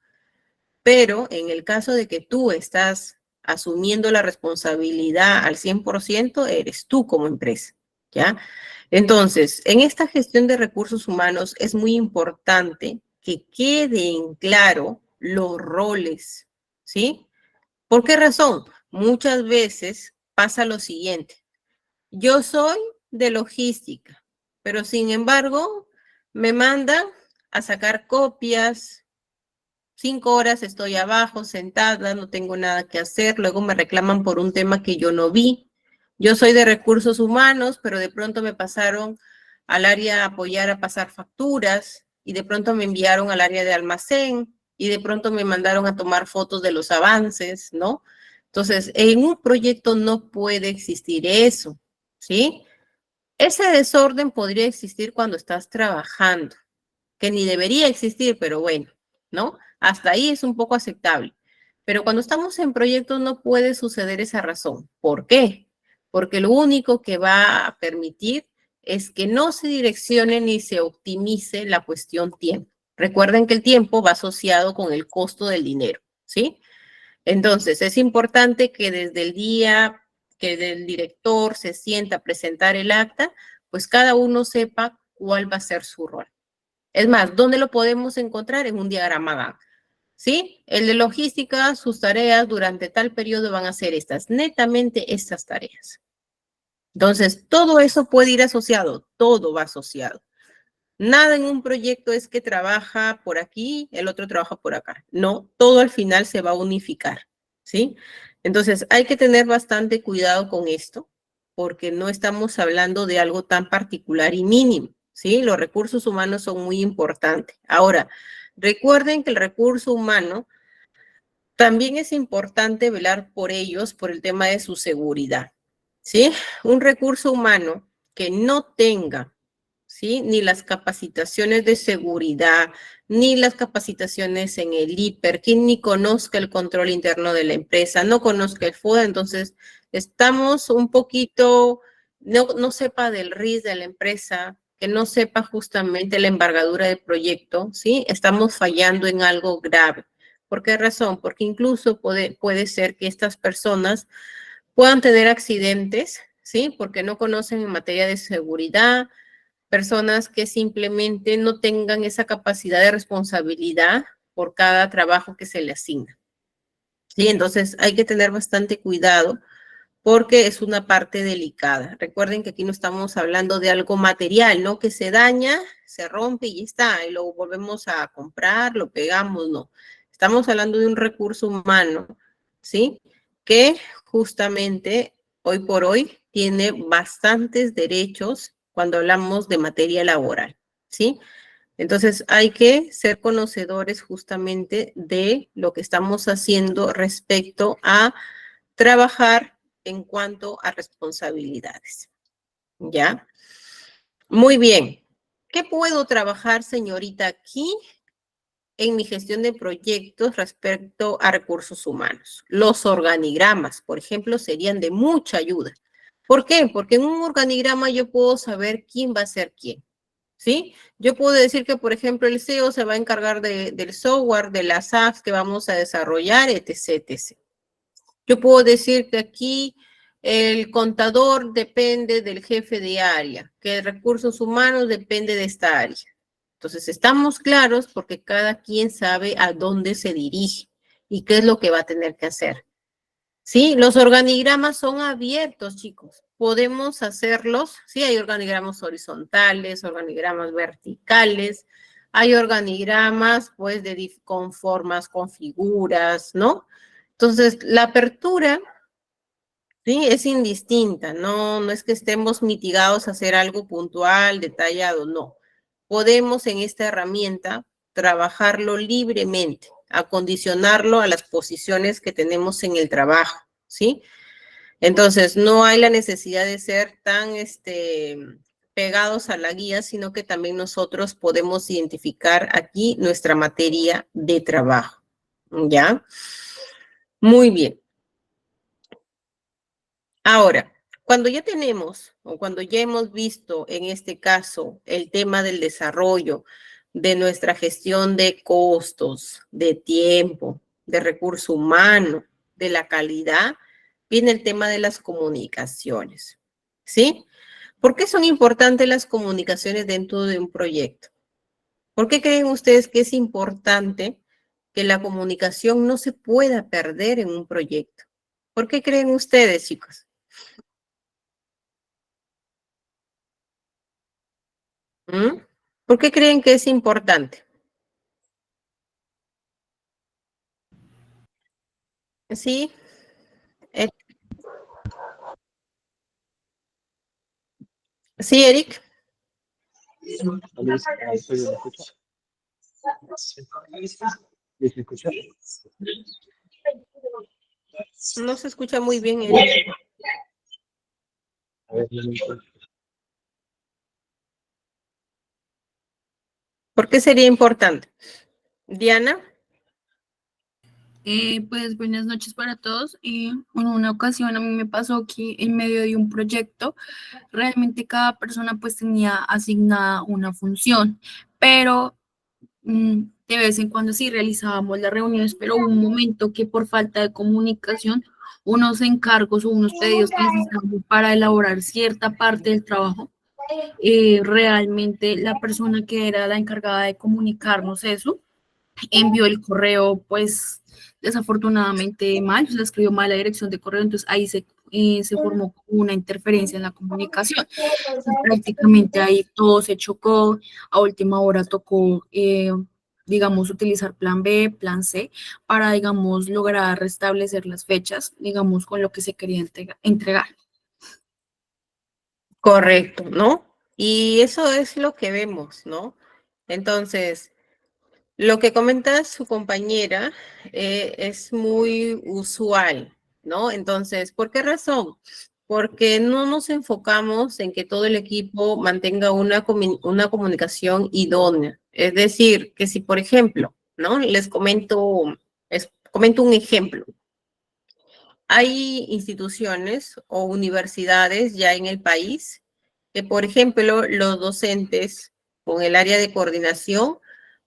Speaker 1: Pero en el caso de que tú estás asumiendo la responsabilidad al 100%, eres tú como empresa, ¿ya? Entonces, en esta gestión de recursos humanos es muy importante que queden claro los roles, ¿sí? ¿Por qué razón? Muchas veces pasa lo siguiente. Yo soy de logística, pero sin embargo, me mandan a sacar copias, 5 horas estoy abajo, sentada, no tengo nada que hacer, luego me reclaman por un tema que yo no vi. Yo soy de recursos humanos, pero de pronto me pasaron al área a apoyar a pasar facturas y de pronto me enviaron al área de almacén y de pronto me mandaron a tomar fotos de los avances, ¿no? Entonces, en un proyecto no puede existir eso, ¿sí? Ese desorden podría existir cuando estás trabajando, que ni debería existir, pero bueno, ¿no? Hasta ahí es un poco aceptable. Pero cuando estamos en proyectos no puede suceder esa razón. ¿Por qué? Porque lo único que va a permitir es que no se direccione ni se optimice la cuestión tiempo. Recuerden que el tiempo va asociado con el costo del dinero, ¿sí? Entonces, es importante que desde el día que el director se sienta a presentar el acta, pues cada uno sepa cuál va a ser su rol. Es más, ¿dónde lo podemos encontrar? En un diagrama Gantt. ¿Sí? El de logística, sus tareas durante tal periodo van a ser estas, netamente estas tareas. Entonces, todo eso puede ir asociado, todo va asociado. Nada en un proyecto es que trabaja por aquí, el otro trabaja por acá. No, todo al final se va a unificar, ¿sí? Entonces, hay que tener bastante cuidado con esto, porque no estamos hablando de algo tan particular y mínimo, ¿sí? Los recursos humanos son muy importantes. Ahora, recuerden que el recurso humano también es importante velar por ellos por el tema de su seguridad, ¿sí? Un recurso humano que no tenga, ¿sí? Ni las capacitaciones de seguridad, ni las capacitaciones en el IPER, quien ni conozca el control interno de la empresa, no conozca el FODA, entonces estamos un poquito, no sepa del RIS de la empresa, que no sepa justamente la envergadura del proyecto, ¿sí? Estamos fallando en algo grave. ¿Por qué razón? Porque incluso puede ser que estas personas puedan tener accidentes, ¿sí? Porque no conocen en materia de seguridad, personas que simplemente no tengan esa capacidad de responsabilidad por cada trabajo que se le asigna. ¿Sí? Entonces hay que tener bastante cuidado porque es una parte delicada. Recuerden que aquí no estamos hablando de algo material, ¿no? Que se daña, se rompe y está, y lo volvemos a comprar, lo pegamos, no. Estamos hablando de un recurso humano, ¿sí? Que justamente hoy por hoy tiene bastantes derechos cuando hablamos de materia laboral, ¿sí? Entonces hay que ser conocedores justamente de lo que estamos haciendo respecto a trabajar en cuanto a responsabilidades. ¿Ya? Muy bien. ¿Qué puedo trabajar, señorita, aquí en mi gestión de proyectos respecto a recursos humanos? Los organigramas, por ejemplo, serían de mucha ayuda. ¿Por qué? Porque en un organigrama yo puedo saber quién va a ser quién. ¿Sí? Yo puedo decir que, por ejemplo, el CEO se va a encargar del software, de las apps que vamos a desarrollar, etc., etc. Yo puedo decir que aquí el contador depende del jefe de área, que recursos humanos depende de esta área. Entonces, estamos claros porque cada quien sabe a dónde se dirige y qué es lo que va a tener que hacer. Sí, los organigramas son abiertos, chicos. Podemos hacerlos, sí, hay organigramas horizontales, organigramas verticales, hay organigramas, pues, con formas, con figuras, ¿no? Entonces, la apertura, sí, es indistinta, no es que estemos mitigados a hacer algo puntual, detallado, no. Podemos en esta herramienta trabajarlo libremente, acondicionarlo a las posiciones que tenemos en el trabajo, ¿sí? Entonces, no hay la necesidad de ser tan pegados a la guía, sino que también nosotros podemos identificar aquí nuestra materia de trabajo, ¿ya? Muy bien. Ahora, cuando ya tenemos o cuando ya hemos visto en este caso el tema del desarrollo de nuestra gestión de costos, de tiempo, de recurso humano, de la calidad, viene el tema de las comunicaciones, ¿sí? ¿Por qué son importantes las comunicaciones dentro de un proyecto? ¿Por qué creen ustedes que es importante que la comunicación no se pueda perder en un proyecto? ¿Por qué creen ustedes, chicos? ¿Mm? ¿Por qué creen que es importante? Sí, eh, sí, Eric,
Speaker 3: Alice, ¿me escucha? ¿Me escucha?
Speaker 1: no se escucha muy bien, Eric.
Speaker 3: A ver, un momento.
Speaker 1: ¿Por qué sería importante? Diana,
Speaker 4: Pues buenas noches para todos. En una ocasión a mí me pasó que en medio de un proyecto, realmente cada persona pues tenía asignada una función, pero de vez en cuando sí realizábamos las reuniones, pero hubo un momento que por falta de comunicación, unos encargos o unos pedidos que necesitábamos para elaborar cierta parte del trabajo, realmente la persona que era la encargada de comunicarnos eso, envió el correo, pues desafortunadamente mal, se escribió mal la dirección de correo, entonces ahí se formó una interferencia en la comunicación. Entonces, prácticamente ahí todo se chocó, a última hora tocó, digamos, utilizar plan B, plan C, para, digamos, lograr restablecer las fechas, digamos, con lo que se quería entregar.
Speaker 1: Correcto, ¿no? Y eso es lo que vemos, ¿no? Entonces, lo que comenta su compañera es muy usual, ¿no? Entonces, ¿por qué razón? Porque no nos enfocamos en que todo el equipo mantenga una comunicación idónea. Es decir, que si, por ejemplo, ¿no? Comento un ejemplo. Hay instituciones o universidades ya en el país que, por ejemplo, los docentes con el área de coordinación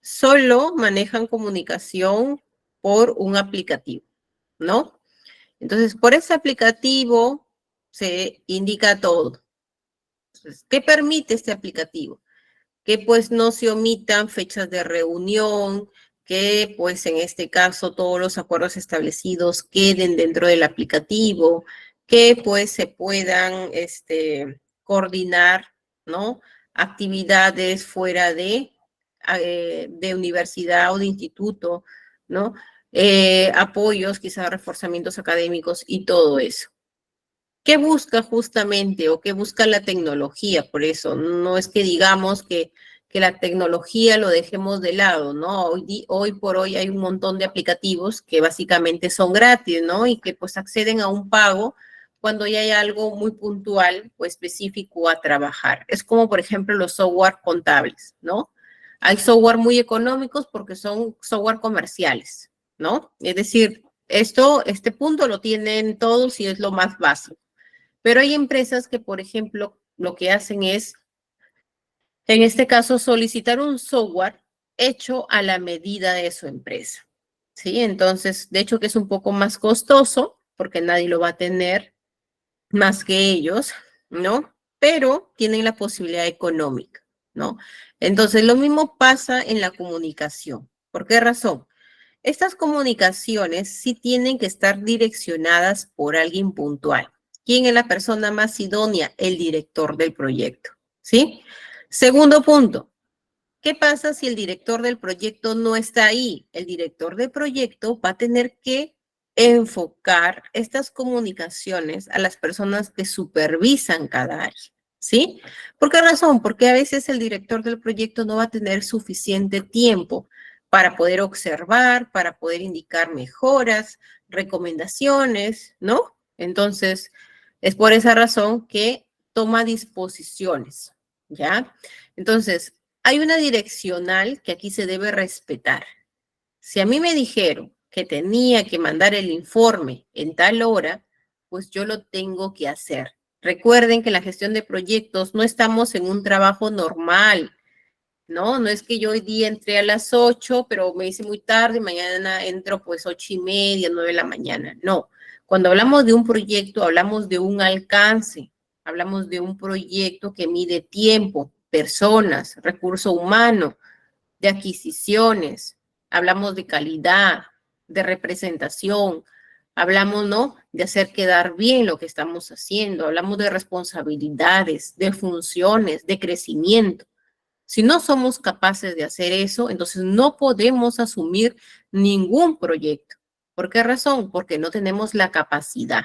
Speaker 1: solo manejan comunicación por un aplicativo, ¿no? Entonces, por ese aplicativo se indica todo. Entonces, ¿qué permite este aplicativo? Que pues no se omitan fechas de reunión, que pues en este caso todos los acuerdos establecidos queden dentro del aplicativo, que pues se puedan coordinar, ¿no? Actividades fuera de universidad o de instituto, ¿no? Apoyos, quizás reforzamientos académicos y todo eso. ¿Qué busca justamente o qué busca la tecnología? Por eso, no es que digamos que la tecnología lo dejemos de lado, ¿no? Hoy por hoy hay un montón de aplicativos que básicamente son gratis, ¿no? Y que pues acceden a un pago cuando ya hay algo muy puntual o específico a trabajar. Es como, por ejemplo, los software contables, ¿no? Hay software muy económicos porque son software comerciales, ¿no? Es decir, este punto lo tienen todos y es lo más básico. Pero hay empresas que, por ejemplo, lo que hacen es, en este caso, solicitar un software hecho a la medida de su empresa. ¿Sí? Entonces, de hecho que es un poco más costoso porque nadie lo va a tener más que ellos, ¿no? Pero tienen la posibilidad económica, ¿no? Entonces, lo mismo pasa en la comunicación. ¿Por qué razón? Estas comunicaciones sí tienen que estar direccionadas por alguien puntual. ¿Quién es la persona más idónea? El director del proyecto, ¿sí? Segundo punto, ¿qué pasa si el director del proyecto no está ahí? El director del proyecto va a tener que enfocar estas comunicaciones a las personas que supervisan cada área, ¿sí? ¿Por qué razón? Porque a veces el director del proyecto no va a tener suficiente tiempo para poder observar, para poder indicar mejoras, recomendaciones, ¿no? Entonces, es por esa razón que toma disposiciones, ¿ya? Entonces, hay una direccional que aquí se debe respetar. Si a mí me dijeron que tenía que mandar el informe en tal hora, pues yo lo tengo que hacer. Recuerden que en la gestión de proyectos no estamos en un trabajo normal, ¿no? No es que yo hoy día entré a las 8, pero me hice muy tarde, mañana entro pues 8:30, 9 de la mañana. No, cuando hablamos de un proyecto, hablamos de un alcance, hablamos de un proyecto que mide tiempo, personas, recurso humano, de adquisiciones, hablamos de calidad, de representación, hablamos, ¿no? De hacer quedar bien lo que estamos haciendo, hablamos de responsabilidades, de funciones, de crecimiento. Si no somos capaces de hacer eso, entonces no podemos asumir ningún proyecto. ¿Por qué razón? Porque no tenemos la capacidad.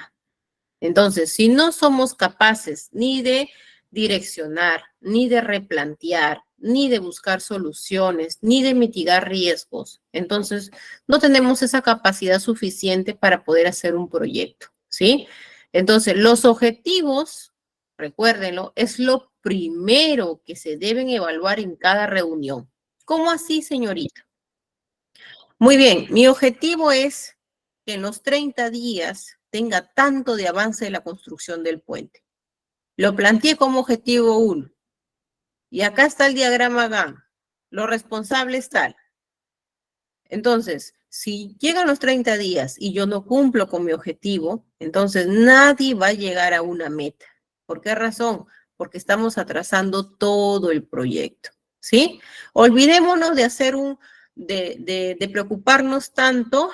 Speaker 1: Entonces, si no somos capaces ni de direccionar, ni de replantear, ni de buscar soluciones, ni de mitigar riesgos, entonces no tenemos esa capacidad suficiente para poder hacer un proyecto, ¿sí? Entonces, los objetivos, recuérdenlo, es lo primero que se deben evaluar en cada reunión. ¿Cómo así, señorita? Muy bien, mi objetivo es que en los 30 días tenga tanto de avance de la construcción del puente. Lo planteé como objetivo 1. Y acá está el diagrama Gantt. Lo responsable es tal. Entonces, si llegan los 30 días y yo no cumplo con mi objetivo, entonces nadie va a llegar a una meta. ¿Por qué razón? Porque estamos atrasando todo el proyecto, ¿sí? Olvidémonos de hacer de preocuparnos tanto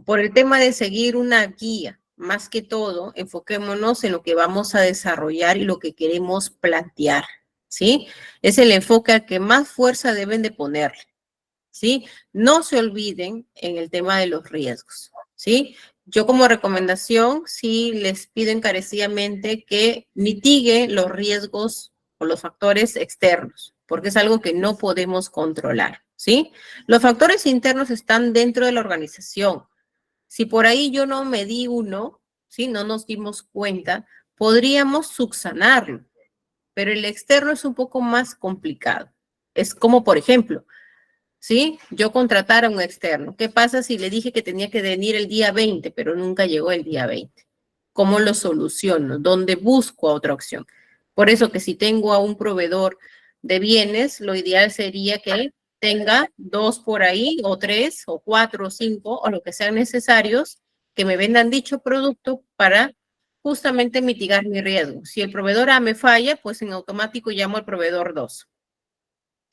Speaker 1: por el tema de seguir una guía. Más que todo, enfoquémonos en lo que vamos a desarrollar y lo que queremos plantear, ¿sí? Es el enfoque al que más fuerza deben de ponerle, ¿sí? No se olviden en el tema de los riesgos, ¿sí? Yo como recomendación, sí les pido encarecidamente que mitiguen los riesgos o los factores externos, porque es algo que no podemos controlar, ¿sí? Los factores internos están dentro de la organización. Si por ahí yo no me di uno, ¿sí? No nos dimos cuenta, podríamos subsanarlo, pero el externo es un poco más complicado. Es como, por ejemplo, ¿sí? Yo contratar a un externo. ¿Qué pasa si le dije que tenía que venir el día 20, pero nunca llegó el día 20? ¿Cómo lo soluciono? ¿Dónde busco otra opción? Por eso que si tengo a un proveedor de bienes, lo ideal sería que tenga 2 por ahí, o 3, o 4, o 5, o lo que sean necesarios, que me vendan dicho producto para justamente mitigar mi riesgo. Si el proveedor A me falla, pues en automático llamo al proveedor 2.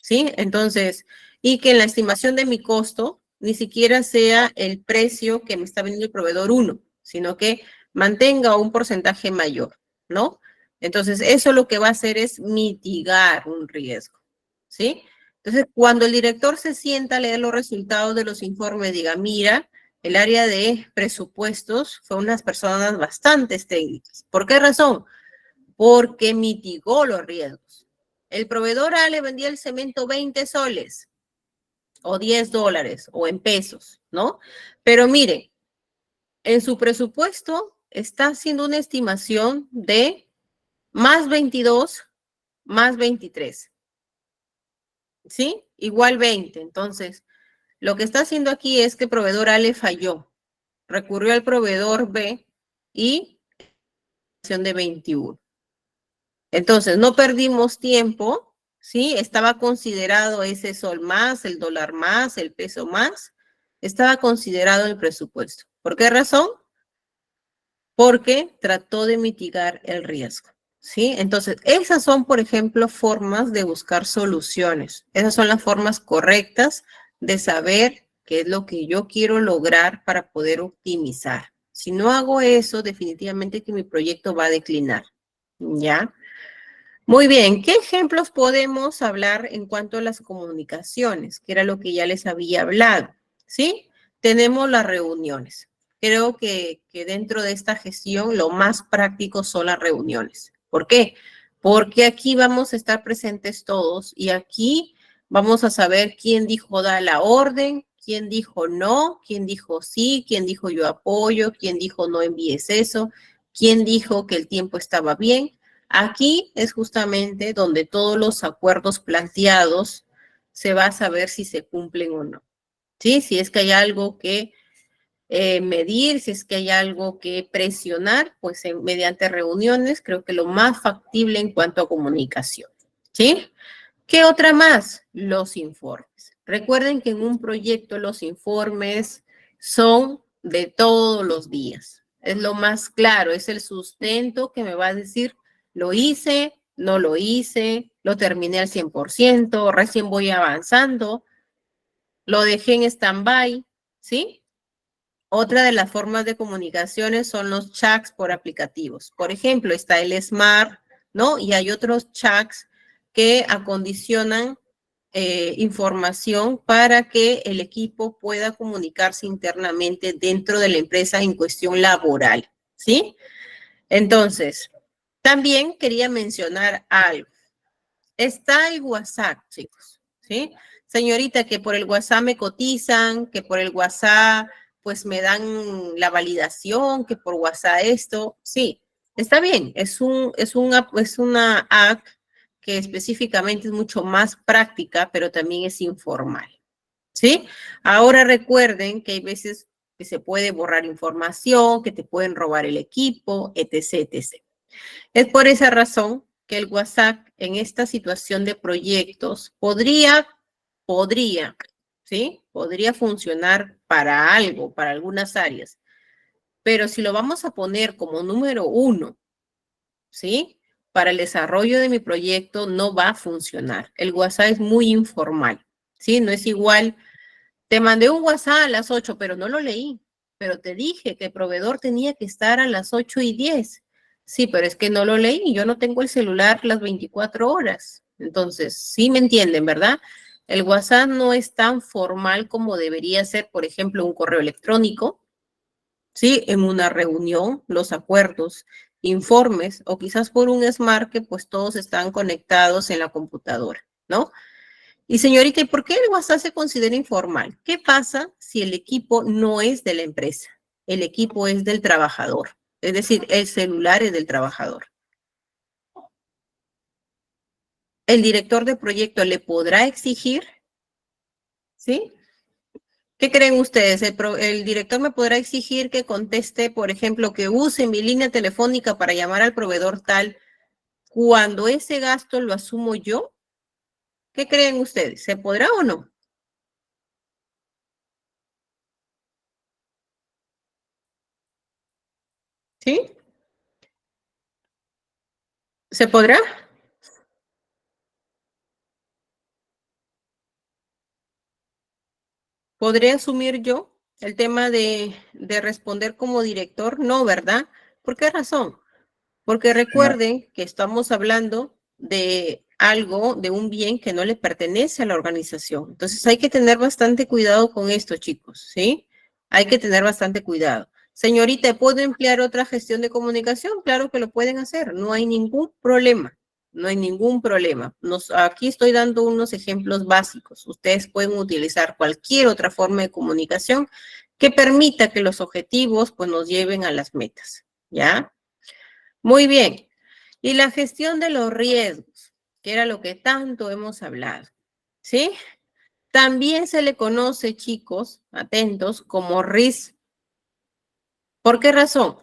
Speaker 1: ¿Sí? Entonces, y que en la estimación de mi costo ni siquiera sea el precio que me está vendiendo el proveedor 1, sino que mantenga un porcentaje mayor, ¿no? Entonces, eso lo que va a hacer es mitigar un riesgo, ¿sí? Entonces, cuando el director se sienta a leer los resultados de los informes, diga, mira, el área de presupuestos fue unas personas bastante técnicas. ¿Por qué razón? Porque mitigó los riesgos. El proveedor A le vendía el cemento 20 soles o 10 dólares o en pesos, ¿no? Pero mire, en su presupuesto está haciendo una estimación de más 22, más 23, ¿sí? Igual 20. Entonces, lo que está haciendo aquí es que el proveedor A le falló. Recurrió al proveedor B y de 21. Entonces, no perdimos tiempo, ¿sí? Estaba considerado ese sol más, el dólar más, el peso más, estaba considerado en el presupuesto. ¿Por qué razón? Porque trató de mitigar el riesgo, ¿sí? Entonces, esas son, por ejemplo, formas de buscar soluciones. Esas son las formas correctas de saber qué es lo que yo quiero lograr para poder optimizar. Si no hago eso, definitivamente que mi proyecto va a declinar, ¿ya? Muy bien, ¿qué ejemplos podemos hablar en cuanto a las comunicaciones? Que era lo que ya les había hablado, ¿sí? Tenemos las reuniones. Creo que dentro de esta gestión lo más práctico son las reuniones. ¿Por qué? Porque aquí vamos a estar presentes todos y aquí vamos a saber quién dijo da la orden, quién dijo no, quién dijo sí, quién dijo yo apoyo, quién dijo no envíes eso, quién dijo que el tiempo estaba bien. Aquí es justamente donde todos los acuerdos planteados se va a saber si se cumplen o no. ¿Sí? Si es que hay algo que medir, si es que hay algo que presionar, pues mediante reuniones creo que lo más factible en cuanto a comunicación. ¿Sí? ¿Qué otra más? Los informes. Recuerden que en un proyecto los informes son de todos los días. Es lo más claro, es el sustento que me va a decir, lo hice, no lo hice, lo terminé al 100%, recién voy avanzando, lo dejé en stand-by, ¿sí? Otra de las formas de comunicaciones son los chats por aplicativos. Por ejemplo, está el Smart, ¿no? Y hay otros chats que acondicionan información para que el equipo pueda comunicarse internamente dentro de la empresa en cuestión laboral, ¿sí? Entonces, también quería mencionar algo. Está el WhatsApp, chicos, ¿sí? Señorita, que por el WhatsApp me cotizan, que por el WhatsApp pues me dan la validación, que por WhatsApp esto, sí, está bien, es una app que específicamente es mucho más práctica, pero también es informal, ¿sí? Ahora recuerden que hay veces que se puede borrar información, que te pueden robar el equipo, etc., etc. Es por esa razón que el WhatsApp en esta situación de proyectos podría, ¿sí? Podría funcionar para algo, para algunas áreas. Pero si lo vamos a poner como número 1, ¿sí? Para el desarrollo de mi proyecto no va a funcionar. El WhatsApp es muy informal, ¿sí? No es igual. Te mandé un WhatsApp a las 8, pero no lo leí. Pero te dije que el proveedor tenía que estar a las 8:10. Sí, pero es que no lo leí. Yo no tengo el celular las 24 horas. Entonces, sí me entienden, ¿verdad? El WhatsApp no es tan formal como debería ser, por ejemplo, un correo electrónico, ¿sí? En una reunión, los acuerdos, informes, o quizás por un Smart que pues todos están conectados en la computadora, ¿no? Y señorita, ¿y por qué el WhatsApp se considera informal? ¿Qué pasa si el equipo no es de la empresa? El equipo es del trabajador, es decir, el celular es del trabajador. El director de proyecto le podrá exigir, ¿sí? ¿Qué creen ustedes? El director me podrá exigir que conteste, por ejemplo, que use mi línea telefónica para llamar al proveedor tal cuando ese gasto lo asumo yo. ¿Qué creen ustedes? ¿Se podrá o no? ¿Sí? ¿Se podrá? ¿Podré asumir yo el tema de responder como director? No, ¿verdad? ¿Por qué razón? Porque
Speaker 3: No,
Speaker 1: recuerden que estamos hablando de algo, de un bien que no le pertenece a la organización. Entonces hay que tener bastante cuidado con esto, chicos, ¿sí? Hay que tener bastante cuidado. Señorita, ¿puedo emplear otra gestión de comunicación? Claro que lo pueden hacer, no hay ningún problema. No hay ningún problema. Aquí estoy dando unos ejemplos básicos. Ustedes pueden utilizar cualquier otra forma de comunicación que permita que los objetivos pues, nos lleven a las metas, ¿ya? Muy bien. Y la gestión de los riesgos, que era lo que tanto hemos hablado, ¿sí? También se le conoce, chicos, atentos, como RIS. ¿Por qué razón?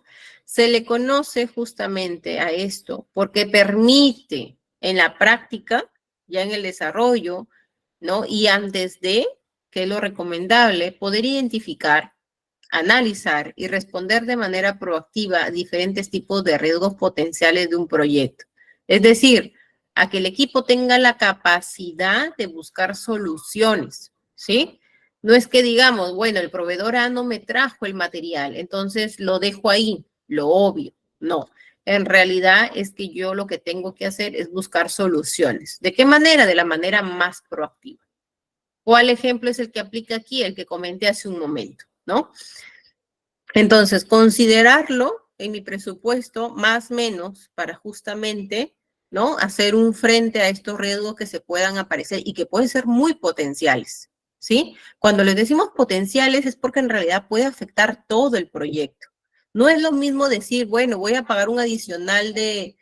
Speaker 1: Se le conoce justamente a esto porque permite en la práctica, ya en el desarrollo, ¿no? Y antes de, que es lo recomendable, poder identificar, analizar y responder de manera proactiva a diferentes tipos de riesgos potenciales de un proyecto. Es decir, a que el equipo tenga la capacidad de buscar soluciones, ¿sí? No es que digamos, bueno, el proveedor A no me trajo el material, entonces lo dejo ahí, lo obvio. No, en realidad es que yo lo que tengo que hacer es buscar soluciones. ¿De qué manera? De la manera más proactiva. ¿Cuál ejemplo es el que aplica aquí? El que comenté hace un momento, ¿no? Entonces, considerarlo en mi presupuesto más o menos para justamente, ¿no? Hacer un frente a estos riesgos que se puedan aparecer y que pueden ser muy potenciales, ¿sí? Cuando les decimos potenciales es porque en realidad puede afectar todo el proyecto. No es lo mismo decir, bueno, voy a pagar un adicional de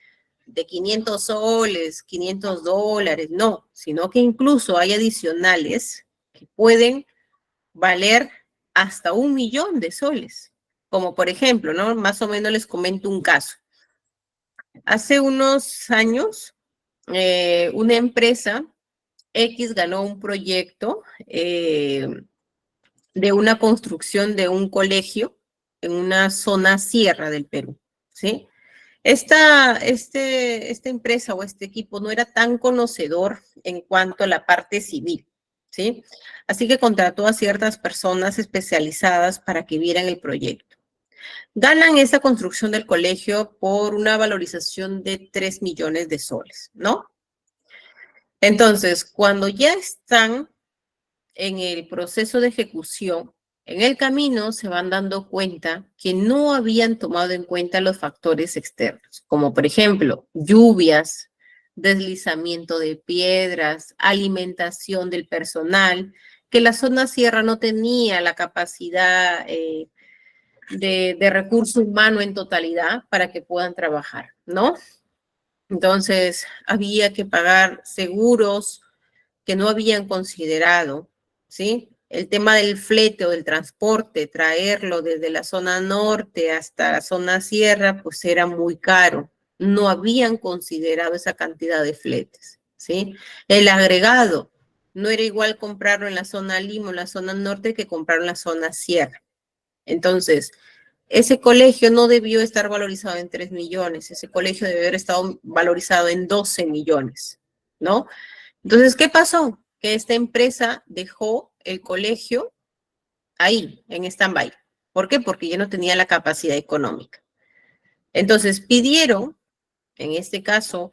Speaker 1: 500 soles, $500, no, sino que incluso hay adicionales que pueden valer hasta 1 millón de soles. Como por ejemplo, ¿no? Más o menos les comento un caso. Hace unos años, una empresa X ganó un proyecto de una construcción de un colegio en una zona sierra del Perú, ¿sí? Esta empresa o este equipo no era tan conocedor en cuanto a la parte civil, ¿sí? Así que contrató a ciertas personas especializadas para que vieran el proyecto. Ganan esa construcción del colegio por una valorización de 3 millones de soles, ¿no? Entonces, cuando ya están en el proceso de ejecución, en el camino se van dando cuenta que no habían tomado en cuenta los factores externos, como por ejemplo lluvias, deslizamiento de piedras, alimentación del personal, que la zona sierra no tenía la capacidad de recurso humano en totalidad para que puedan trabajar, ¿no? Entonces, había que pagar seguros que no habían considerado, ¿sí? el tema del flete o del transporte, traerlo desde la zona norte hasta la zona sierra, pues era muy caro. No habían considerado esa cantidad de fletes, ¿sí? El agregado, no era igual comprarlo en la zona Lima o en la zona norte que comprarlo en la zona sierra. Entonces, ese colegio no debió estar valorizado en 3 millones, ese colegio debió haber estado valorizado en 12 millones, ¿no? Entonces, ¿qué pasó? Que esta empresa dejó el colegio ahí, en stand-by. ¿Por qué? Porque ya no tenía la capacidad económica. Entonces, pidieron, en este caso,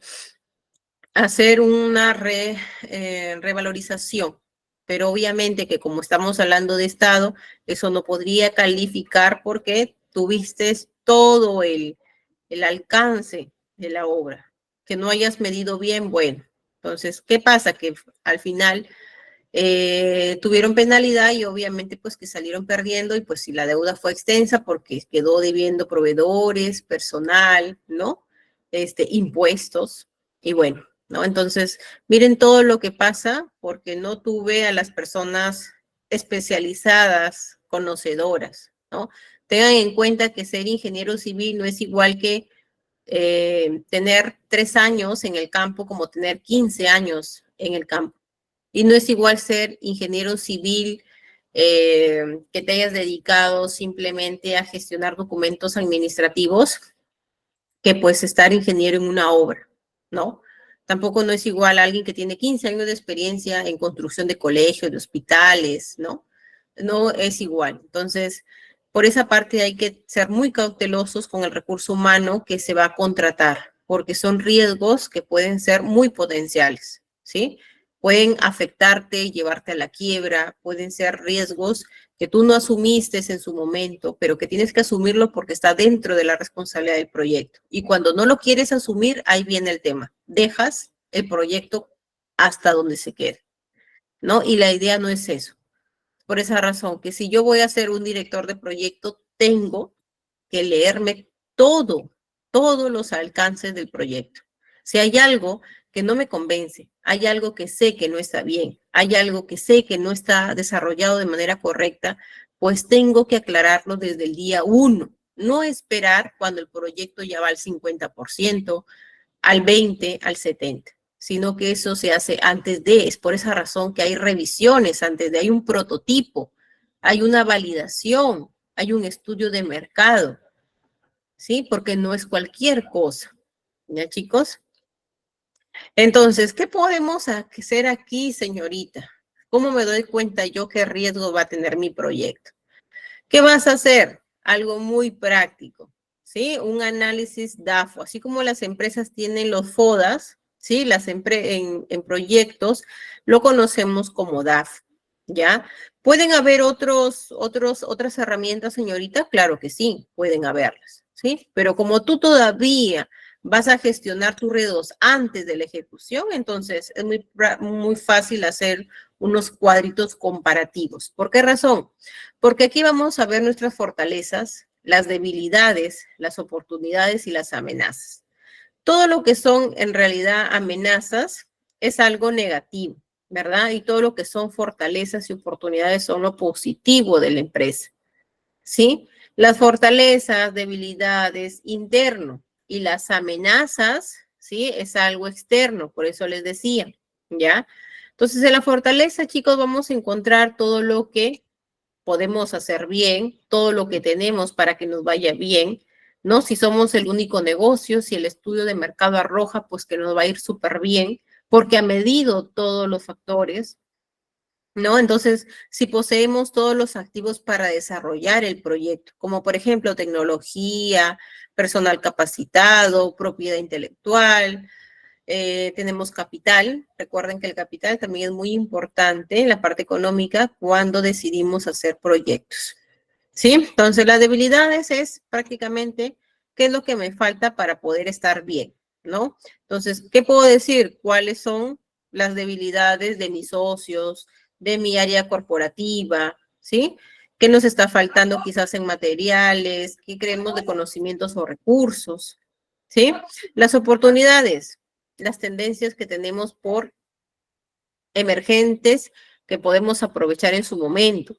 Speaker 1: hacer una revalorización, pero obviamente que como estamos hablando de Estado, eso no podría calificar porque tuviste todo el alcance de la obra, que no hayas medido bien, bueno. Entonces, ¿qué pasa? Que al final tuvieron penalidad y obviamente pues que salieron perdiendo y pues si la deuda fue extensa porque quedó debiendo proveedores, personal, ¿no? Impuestos y bueno, ¿no? Entonces, miren todo lo que pasa porque no tuve a las personas especializadas, conocedoras, ¿no? Tengan en cuenta que ser ingeniero civil no es igual que tener 3 años en el campo como tener 15 años en el campo. Y no es igual ser ingeniero civil que te hayas dedicado simplemente a gestionar documentos administrativos que pues estar ingeniero en una obra, ¿no? Tampoco no es igual a alguien que tiene 15 años de experiencia en construcción de colegios, de hospitales, ¿no? No es igual. Entonces, por esa parte hay que ser muy cautelosos con el recurso humano que se va a contratar, porque son riesgos que pueden ser muy potenciales, ¿sí? Pueden afectarte, llevarte a la quiebra, pueden ser riesgos que tú no asumiste en su momento, pero que tienes que asumirlo porque está dentro de la responsabilidad del proyecto. Y cuando no lo quieres asumir, ahí viene el tema. Dejas el proyecto hasta donde se quede, ¿no? Y la idea no es eso. Por esa razón, que si yo voy a ser un director de proyecto, tengo que leerme todos los alcances del proyecto. Si hay algo que no me convence, hay algo que sé que no está bien, hay algo que sé que no está desarrollado de manera correcta, pues tengo que aclararlo desde el día 1, no esperar cuando el proyecto ya va al 50%, al 20%, al 70%, sino que eso se hace antes de, es por esa razón que hay revisiones antes de, hay un prototipo, hay una validación, hay un estudio de mercado, ¿sí? Porque no es cualquier cosa, ¿ya, chicos? Entonces, ¿qué podemos hacer aquí, señorita? ¿Cómo me doy cuenta yo qué riesgo va a tener mi proyecto? ¿Qué vas a hacer? Algo muy práctico, ¿sí? Un análisis DAFO, así como las empresas tienen los FODAS, ¿sí? En proyectos lo conocemos como DAFO, ¿ya? ¿Pueden haber otras herramientas, señorita? Claro que sí, pueden haberlas, ¿sí? Pero como tú todavía vas a gestionar tus redos antes de la ejecución, entonces es muy fácil hacer unos cuadritos comparativos. ¿Por qué razón? Porque aquí vamos a ver nuestras fortalezas, las debilidades, las oportunidades y las amenazas. Todo lo que son en realidad amenazas es algo negativo, ¿verdad? Y todo lo que son fortalezas y oportunidades son lo positivo de la empresa, ¿sí? Las fortalezas, debilidades interno y las amenazas, ¿sí? Es algo externo, por eso les decía, ¿ya? Entonces, en la fortaleza, chicos, vamos a encontrar todo lo que podemos hacer bien, todo lo que tenemos para que nos vaya bien, ¿no? Si somos el único negocio, si el estudio de mercado arroja, pues que nos va a ir súper bien, porque ha medido todos los factores, ¿no? Entonces, si poseemos todos los activos para desarrollar el proyecto, como por ejemplo tecnología, personal capacitado, propiedad intelectual, tenemos capital. Recuerden que el capital también es muy importante en la parte económica cuando decidimos hacer proyectos. ¿Sí? Entonces, las debilidades es prácticamente qué es lo que me falta para poder estar bien, ¿no? Entonces, ¿qué puedo decir? ¿Cuáles son las debilidades de mis socios, de mi área corporativa, ¿sí? ¿Qué nos está faltando quizás en materiales? ¿Qué creemos de conocimientos o recursos? ¿Sí? Las oportunidades, las tendencias que tenemos por emergentes que podemos aprovechar en su momento.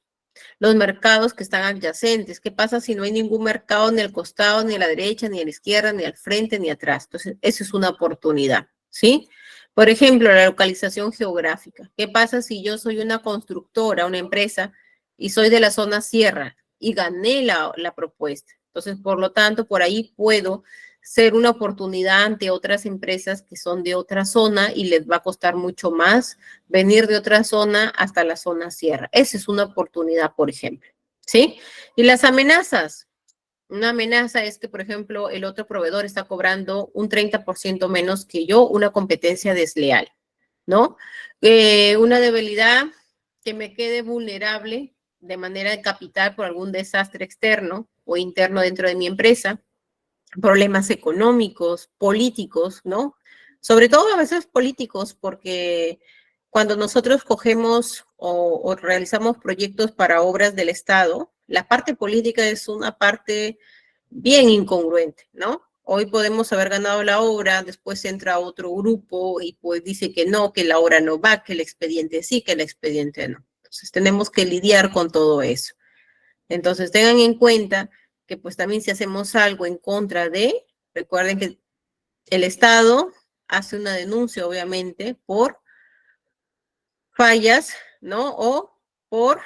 Speaker 1: Los mercados que están adyacentes. ¿Qué pasa si no hay ningún mercado ni al costado, ni a la derecha, ni a la izquierda, ni al frente, ni atrás? Entonces, eso es una oportunidad, ¿sí? Por ejemplo, la localización geográfica. ¿Qué pasa si yo soy una constructora, una empresa, y soy de la zona sierra y gané la propuesta? Entonces, por lo tanto, por ahí puedo ser una oportunidad ante otras empresas que son de otra zona y les va a costar mucho más venir de otra zona hasta la zona sierra. Esa es una oportunidad, por ejemplo, ¿sí? Y las amenazas. Una amenaza es que, por ejemplo, el otro proveedor está cobrando un 30% menos que yo, una competencia desleal, ¿no? Una debilidad, que me quede vulnerable de manera de capital por algún desastre externo o interno dentro de mi empresa, problemas económicos, políticos, ¿no? Sobre todo a veces políticos, porque cuando nosotros cogemos o realizamos proyectos para obras del Estado, la parte política es una parte bien incongruente, ¿no? Hoy podemos haber ganado la obra, después entra otro grupo y pues dice que no, que la obra no va, que el expediente sí, que el expediente no. Entonces tenemos que lidiar con todo eso. Entonces tengan en cuenta que pues también si hacemos algo en contra de, recuerden que el Estado hace una denuncia obviamente por fallas, ¿no? O por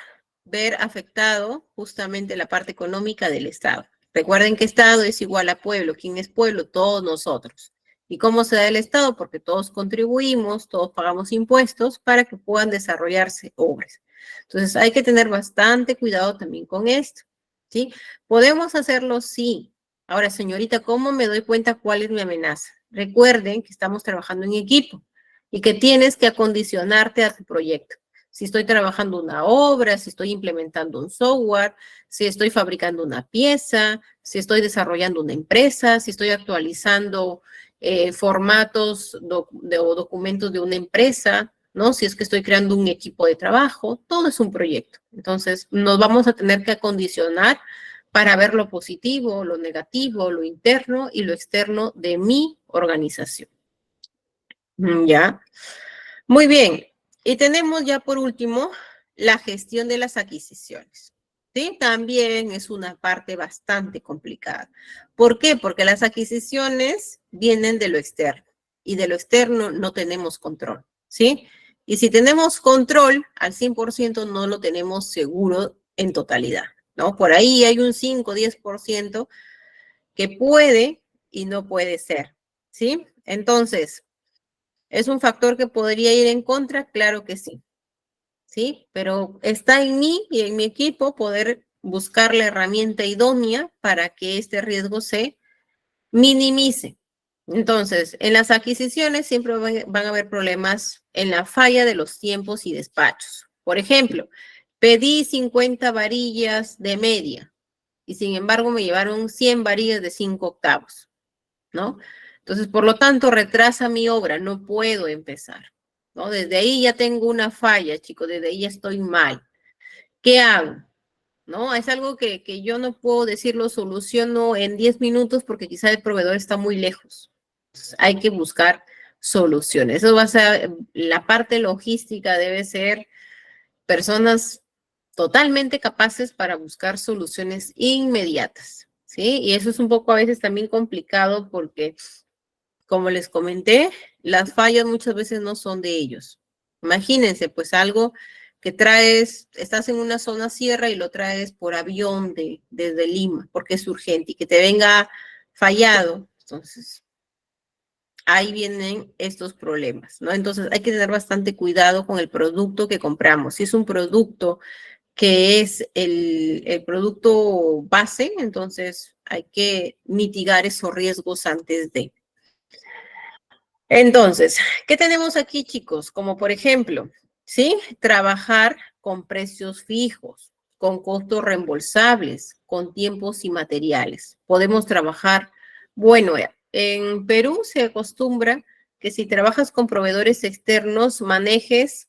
Speaker 1: ver afectado justamente la parte económica del Estado. Recuerden que Estado es igual a pueblo. ¿Quién es pueblo? Todos nosotros. ¿Y cómo se da el Estado? Porque todos contribuimos, todos pagamos impuestos para que puedan desarrollarse obras. Entonces hay que tener bastante cuidado también con esto, ¿sí? ¿Podemos hacerlo? Sí. Ahora, señorita, ¿cómo me doy cuenta cuál es mi amenaza? Recuerden que estamos trabajando en equipo y que tienes que acondicionarte a tu proyecto. Si estoy trabajando una obra, si estoy implementando un software, si estoy fabricando una pieza, si estoy desarrollando una empresa, si estoy actualizando formatos o documentos de una empresa, ¿no? Si es que estoy creando un equipo de trabajo, todo es un proyecto. Entonces, nos vamos a tener que acondicionar para ver lo positivo, lo negativo, lo interno y lo externo de mi organización. ¿Ya? Muy bien. Y tenemos ya por último la gestión de las adquisiciones. ¿Sí? También es una parte bastante complicada. ¿Por qué? Porque las adquisiciones vienen de lo externo y de lo externo no tenemos control. ¿Sí? Y si tenemos control, al 100% no lo tenemos seguro en totalidad, ¿no? Por ahí hay un 5, 10% que puede y no puede ser. ¿Sí? Entonces, ¿es un factor que podría ir en contra? Claro que sí. ¿Sí? Pero está en mí y en mi equipo poder buscar la herramienta idónea para que este riesgo se minimice. Entonces, en las adquisiciones siempre van a haber problemas en la falla de los tiempos y despachos. Por ejemplo, pedí 50 varillas de media y sin embargo me llevaron 100 varillas de 5 octavos, ¿no? Entonces, por lo tanto, retrasa mi obra, no puedo empezar, ¿no? Desde ahí ya tengo una falla, chicos, desde ahí ya estoy mal. ¿Qué hago? ¿No? Es algo que yo no puedo decir lo soluciono en 10 minutos porque quizá el proveedor está muy lejos. Entonces, hay que buscar soluciones. Eso va a ser, la parte logística debe ser personas totalmente capaces para buscar soluciones inmediatas, ¿sí? Y eso es un poco a veces también complicado porque como les comenté, las fallas muchas veces no son de ellos. Imagínense, pues algo que traes, estás en una zona sierra y lo traes por avión desde Lima, porque es urgente, y que te venga fallado. Entonces, ahí vienen estos problemas, ¿no? Entonces, hay que tener bastante cuidado con el producto que compramos. Si es un producto que es el producto base, entonces hay que mitigar esos riesgos antes de. Entonces, ¿qué tenemos aquí, chicos? Como por ejemplo, ¿sí? Trabajar con precios fijos, con costos reembolsables, con tiempos y materiales. Podemos trabajar, bueno, en Perú se acostumbra que si trabajas con proveedores externos, manejes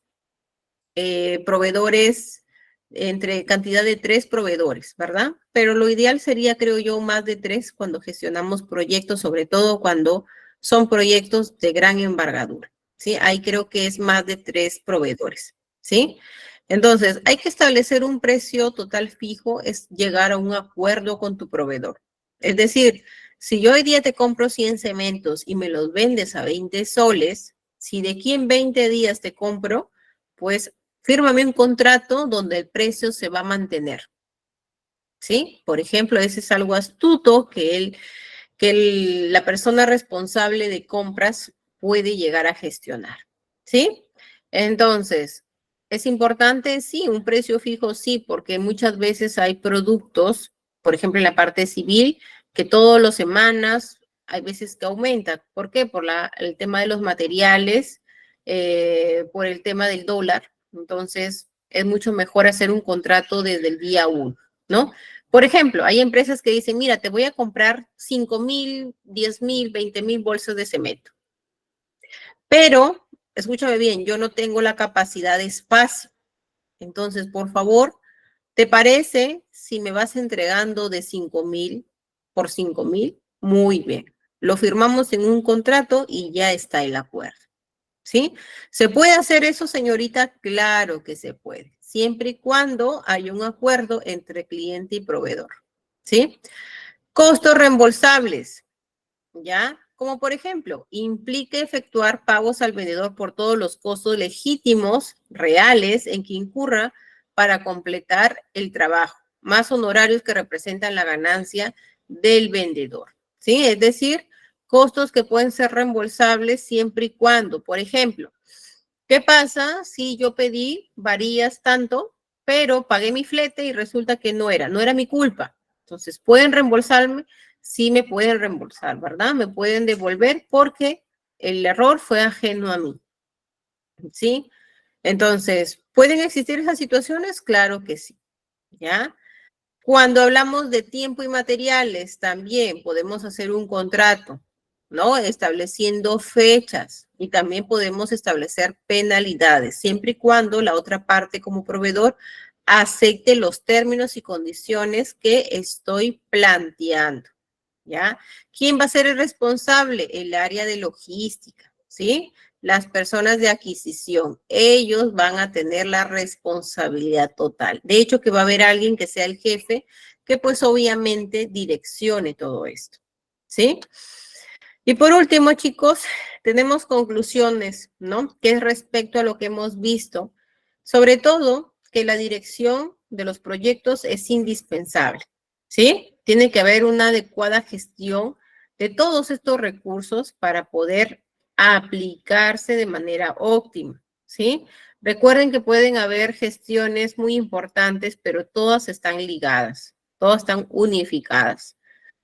Speaker 1: proveedores entre cantidad de 3 proveedores, ¿verdad? Pero lo ideal sería, creo yo, más de 3 cuando gestionamos proyectos, sobre todo cuando son proyectos de gran envergadura, ¿sí? Ahí creo que es más de 3 proveedores, ¿sí? Entonces, hay que establecer un precio total fijo, es llegar a un acuerdo con tu proveedor. Es decir, si yo hoy día te compro 100 cementos y me los vendes a 20 soles, si de aquí en 20 días te compro, pues fírmame un contrato donde el precio se va a mantener, ¿sí? Por ejemplo, ese es algo astuto que la persona responsable de compras puede llegar a gestionar, ¿sí? Entonces, ¿es importante? Sí, un precio fijo, sí, porque muchas veces hay productos, por ejemplo, en la parte civil, que todas las semanas hay veces que aumenta. ¿Por qué? Por el tema de los materiales, por el tema del dólar. Entonces, es mucho mejor hacer un contrato desde el día 1, ¿no? Por ejemplo, hay empresas que dicen, mira, te voy a comprar 5,000, 10,000, 20,000 bolsas de cemento. Pero, escúchame bien, yo no tengo la capacidad de espacio. Entonces, por favor, ¿te parece si me vas entregando de 5,000 por 5,000? Muy bien. Lo firmamos en un contrato y ya está el acuerdo. ¿Sí? ¿Se puede hacer eso, señorita? Claro que se puede, siempre y cuando haya un acuerdo entre cliente y proveedor. ¿Sí? Costos reembolsables, ¿ya? Como por ejemplo, implica efectuar pagos al vendedor por todos los costos legítimos, reales, en que incurra para completar el trabajo, más honorarios que representan la ganancia del vendedor, ¿sí? Es decir, costos que pueden ser reembolsables siempre y cuando, por ejemplo, ¿qué pasa si yo pedí varillas tanto, pero pagué mi flete y resulta que no era mi culpa? Entonces, ¿pueden reembolsarme? Sí me pueden reembolsar, ¿verdad? Me pueden devolver porque el error fue ajeno a mí, ¿sí? Entonces, ¿pueden existir esas situaciones? Claro que sí, ¿ya? Cuando hablamos de tiempo y materiales, también podemos hacer un contrato, ¿no? Estableciendo fechas y también podemos establecer penalidades, siempre y cuando la otra parte como proveedor acepte los términos y condiciones que estoy planteando, ¿ya? ¿Quién va a ser el responsable? El área de logística, ¿sí? Las personas de adquisición, ellos van a tener la responsabilidad total. De hecho, que va a haber alguien que sea el jefe, que pues obviamente direccione todo esto, ¿sí? Y por último, chicos, tenemos conclusiones, ¿no? Que es respecto a lo que hemos visto, sobre todo que la dirección de los proyectos es indispensable, ¿sí? Tiene que haber una adecuada gestión de todos estos recursos para poder aplicarse de manera óptima, ¿sí? Recuerden que pueden haber gestiones muy importantes, pero todas están ligadas, todas están unificadas.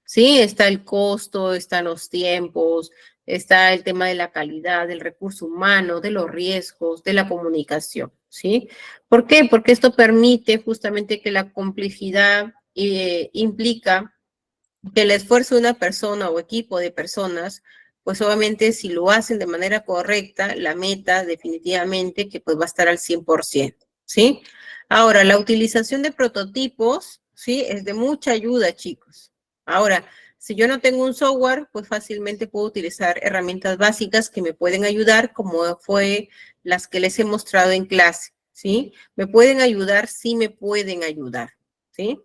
Speaker 1: Sí, está el costo, están los tiempos, está el tema de la calidad, del recurso humano, de los riesgos, de la comunicación, ¿sí? ¿Por qué? Porque esto permite justamente que la complejidad implica que el esfuerzo de una persona o equipo de personas, pues obviamente si lo hacen de manera correcta, la meta definitivamente que pues va a estar al 100%, ¿sí? Ahora, la utilización de prototipos, ¿sí? Es de mucha ayuda, chicos. Ahora, si yo no tengo un software, pues fácilmente puedo utilizar herramientas básicas que me pueden ayudar, como fue las que les he mostrado en clase, ¿sí? ¿Me pueden ayudar? Sí, me pueden ayudar, ¿sí?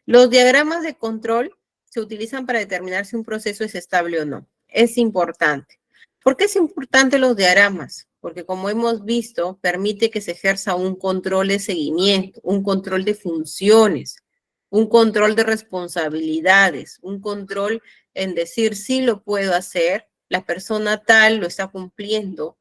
Speaker 1: Los diagramas de control se utilizan para determinar si un proceso es estable o no. Es importante. ¿Por qué es importante los diagramas? Porque como hemos visto, permite que se ejerza un control de seguimiento, un control de funciones, un control de responsabilidades, un control en decir sí lo puedo hacer, la persona tal lo está cumpliendo,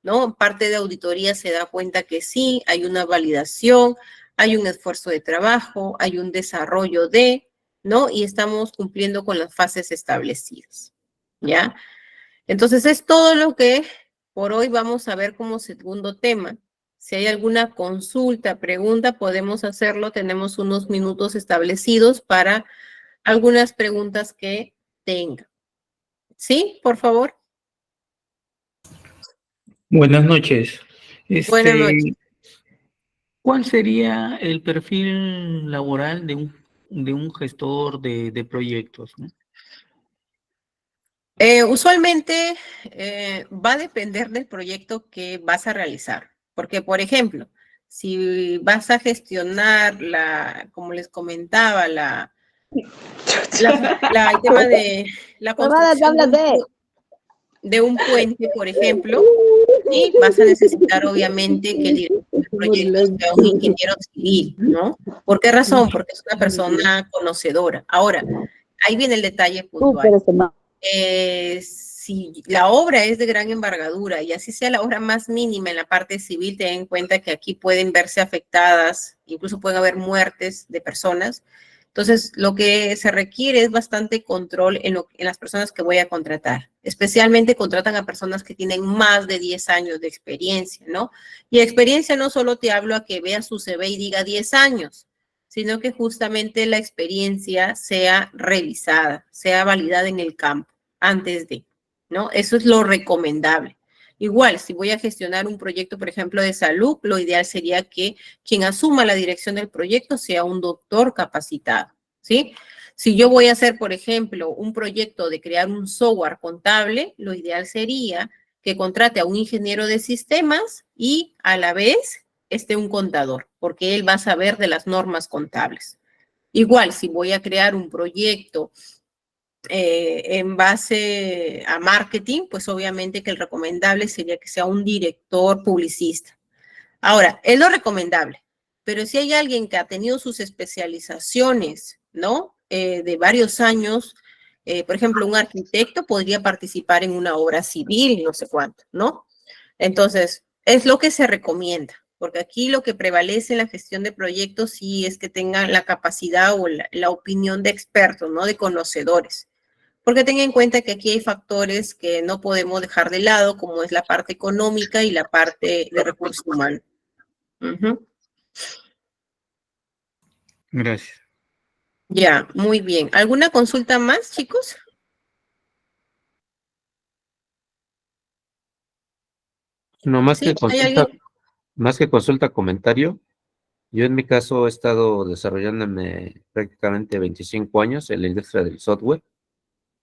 Speaker 1: ¿no? Parte de auditoría se da cuenta que sí, hay una validación, hay un esfuerzo de trabajo, hay un desarrollo de, ¿no? Y estamos cumpliendo con las fases establecidas, ¿ya? Entonces es todo lo que por hoy vamos a ver como segundo tema. Si hay alguna consulta, pregunta, podemos hacerlo. Tenemos unos minutos establecidos para algunas preguntas que tenga. ¿Sí? Por favor.
Speaker 5: Buenas noches.
Speaker 1: Buenas noches.
Speaker 5: ¿Cuál sería el perfil laboral de un gestor de proyectos, ¿no?
Speaker 1: Usualmente va a depender del proyecto que vas a realizar. Porque, por ejemplo, si vas a gestionar como les comentaba, el tema de la construcción de un puente, por ejemplo, y vas a necesitar obviamente que el director del proyecto sea un ingeniero civil, ¿no? ¿Por qué razón? Porque es una persona conocedora. Ahora, ahí viene el detalle puntual. Si la obra es de gran envergadura y así sea la obra más mínima en la parte civil, ten en cuenta que aquí pueden verse afectadas, incluso pueden haber muertes de personas. Entonces, lo que se requiere es bastante control en las personas que voy a contratar. Especialmente contratan a personas que tienen más de 10 años de experiencia, ¿no? Y experiencia no solo te hablo a que vea su CV y diga 10 años, sino que justamente la experiencia sea revisada, sea validada en el campo antes de, ¿no? Eso es lo recomendable. Igual, si voy a gestionar un proyecto, por ejemplo, de salud, lo ideal sería que quien asuma la dirección del proyecto sea un doctor capacitado, ¿sí? Si yo voy a hacer, por ejemplo, un proyecto de crear un software contable, lo ideal sería que contrate a un ingeniero de sistemas y a la vez esté un contador, porque él va a saber de las normas contables. Igual, si voy a crear un proyecto en base a marketing, pues obviamente que el recomendable sería que sea un director publicista. Ahora, es lo recomendable, pero si hay alguien que ha tenido sus especializaciones, ¿no? De varios años, por ejemplo, un arquitecto podría participar en una obra civil, no sé cuánto, ¿no? Entonces, es lo que se recomienda, porque aquí lo que prevalece en la gestión de proyectos sí es que tengan la capacidad o la opinión de expertos, ¿no? De conocedores. Porque ten en cuenta que aquí hay factores que no podemos dejar de lado, como es la parte económica y la parte de recursos humanos. Ujú.
Speaker 5: Gracias.
Speaker 1: Ya, muy bien. ¿Alguna consulta más, chicos?
Speaker 6: No,
Speaker 1: ¿Sí? ¿Hay alguien?
Speaker 6: más que consulta, comentario. Yo en mi caso he estado desarrollándome prácticamente 25 años en la industria del software,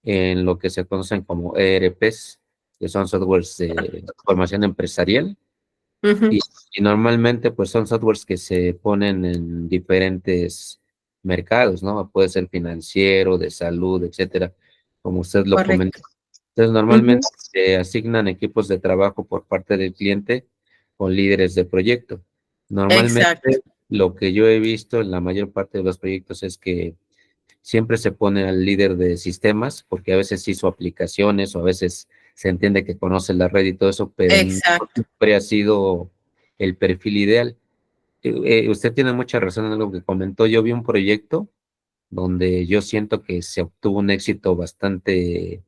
Speaker 6: en lo que se conocen como ERPs, que son softwares de formación empresarial.
Speaker 1: Ujú.
Speaker 6: Y normalmente pues son softwares que se ponen en diferentes mercados, ¿no? Puede ser financiero, de salud, etcétera, como usted lo comentó.
Speaker 1: Correcto.
Speaker 6: Entonces,
Speaker 1: Ujú.
Speaker 6: normalmente se asignan equipos de trabajo por parte del cliente con líderes de proyecto.
Speaker 1: Exacto.
Speaker 6: Normalmente, lo que yo he visto en la mayor parte de los proyectos es que siempre se pone al líder de sistemas, porque a veces hizo aplicaciones o a veces se entiende que conoce la red y todo eso, pero no
Speaker 1: Exacto.
Speaker 6: siempre ha sido el perfil ideal. Usted tiene mucha razón en algo que comentó. Yo vi un proyecto donde yo siento que se obtuvo un éxito bastante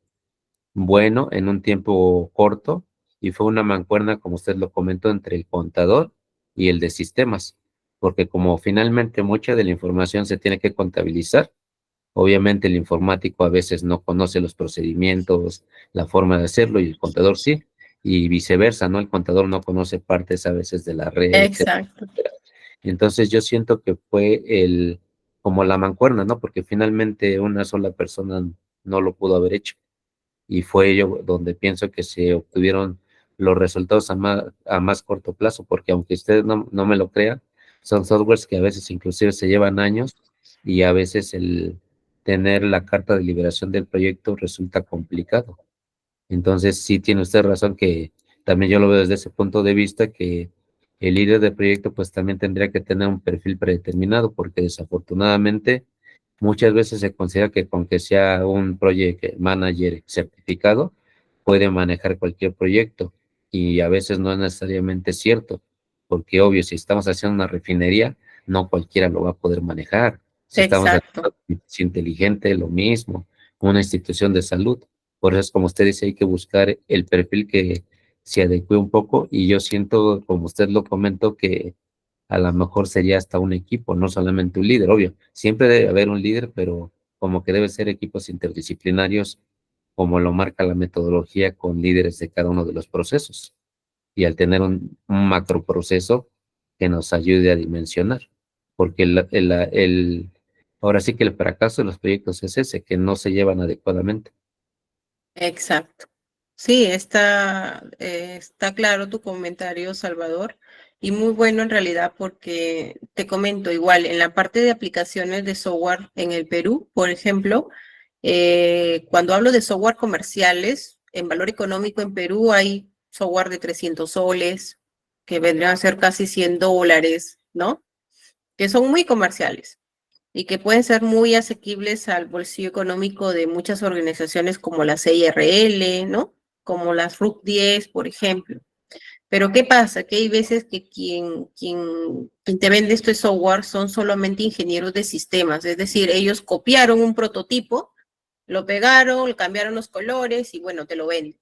Speaker 6: bueno en un tiempo corto y fue una mancuerna, como usted lo comentó, entre el contador y el de sistemas, porque como finalmente mucha de la información se tiene que contabilizar, obviamente el informático a veces no conoce los procedimientos, la forma de hacerlo y el contador sí, y viceversa, ¿no? El contador no conoce partes a veces de la red, etcétera.
Speaker 1: Exacto.
Speaker 6: Entonces yo siento que fue como la mancuerna, ¿no? Porque finalmente una sola persona no lo pudo haber hecho y fue yo donde pienso que se obtuvieron los resultados a más corto plazo, porque aunque usted no me lo crea, son softwares que a veces inclusive se llevan años y a veces el tener la carta de liberación del proyecto resulta complicado. Entonces sí tiene usted razón que también yo lo veo desde ese punto de vista que el líder de proyecto pues también tendría que tener un perfil predeterminado porque desafortunadamente muchas veces se considera que con que sea un project manager certificado, puede manejar cualquier proyecto y a veces no es necesariamente cierto, porque obvio, si estamos haciendo una refinería, no cualquiera lo va a poder manejar. Si estamos
Speaker 1: Exacto.
Speaker 6: haciendo un edificio inteligente, lo mismo, una institución de salud. Por eso es como usted dice, hay que buscar el perfil que se adecue un poco y yo siento, como usted lo comentó, que a lo mejor sería hasta un equipo, no solamente un líder, obvio. Siempre debe haber un líder, pero como que debe ser equipos interdisciplinarios, como lo marca la metodología con líderes de cada uno de los procesos. Y al tener un macro proceso que nos ayude a dimensionar. Porque ahora sí que el fracaso de los proyectos es ese, que no se llevan adecuadamente.
Speaker 1: Exacto. Sí, está claro tu comentario, Salvador. Y muy bueno en realidad porque te comento igual, en la parte de aplicaciones de software en el Perú, por ejemplo, cuando hablo de software comerciales, en valor económico en Perú hay software de 300 soles, que vendrían a ser casi $100, ¿no? Que son muy comerciales y que pueden ser muy asequibles al bolsillo económico de muchas organizaciones como la CIRL, ¿no? Como las RUC 10, por ejemplo. Pero ¿qué pasa? Que hay veces que quien te vende este software son solamente ingenieros de sistemas, es decir, ellos copiaron un prototipo, lo pegaron, le cambiaron los colores y bueno, te lo venden.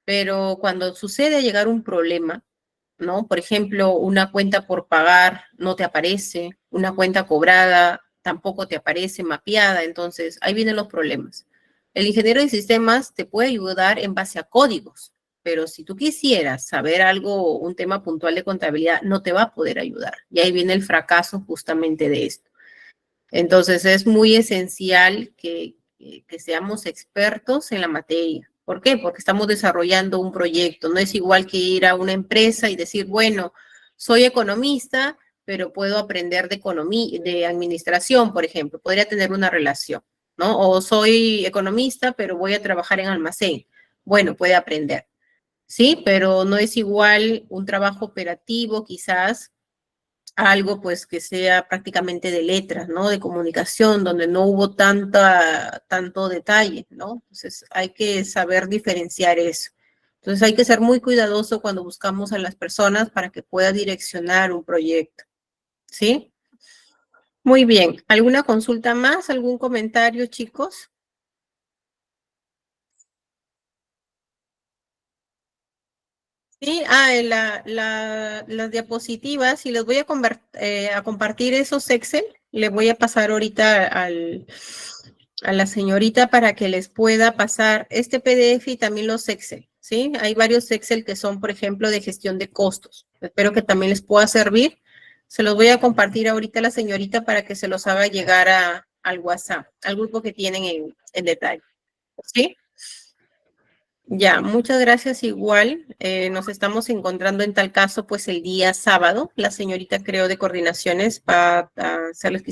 Speaker 1: Pero cuando sucede llegar un problema, ¿no? Por ejemplo, una cuenta por pagar no te aparece, una cuenta cobrada tampoco te aparece mapeada, entonces ahí vienen los problemas. El ingeniero de sistemas te puede ayudar en base a códigos, pero si tú quisieras saber algo, un tema puntual de contabilidad, no te va a poder ayudar. Y ahí viene el fracaso justamente de esto. Entonces es muy esencial que seamos expertos en la materia. ¿Por qué? Porque estamos desarrollando un proyecto. No es igual que ir a una empresa y decir, bueno, soy economista, pero puedo aprender de economía, de administración, por ejemplo. Podría tener una relación, ¿no? O soy economista, pero voy a trabajar en almacén. Bueno, puede aprender. Sí, pero no es igual un trabajo operativo, quizás, algo pues que sea prácticamente de letras, ¿no? De comunicación, donde no hubo tanto detalle, ¿no? Entonces hay que saber diferenciar eso. Entonces hay que ser muy cuidadoso cuando buscamos a las personas para que pueda direccionar un proyecto, ¿sí? Muy bien. ¿Alguna consulta más? ¿Algún comentario, chicos? Sí, las diapositivas, y les voy a compartir esos Excel, le voy a pasar ahorita a la señorita para que les pueda pasar este PDF y también los Excel, ¿sí? Hay varios Excel que son, por ejemplo, de gestión de costos. Espero que también les pueda servir. Se los voy a compartir ahorita a la señorita para que se los haga llegar al WhatsApp, al grupo que tienen en detalle, ¿sí? Ya, muchas gracias igual. Nos estamos encontrando en tal caso, pues el día sábado. La señorita, creo, de coordinaciones va a hacerles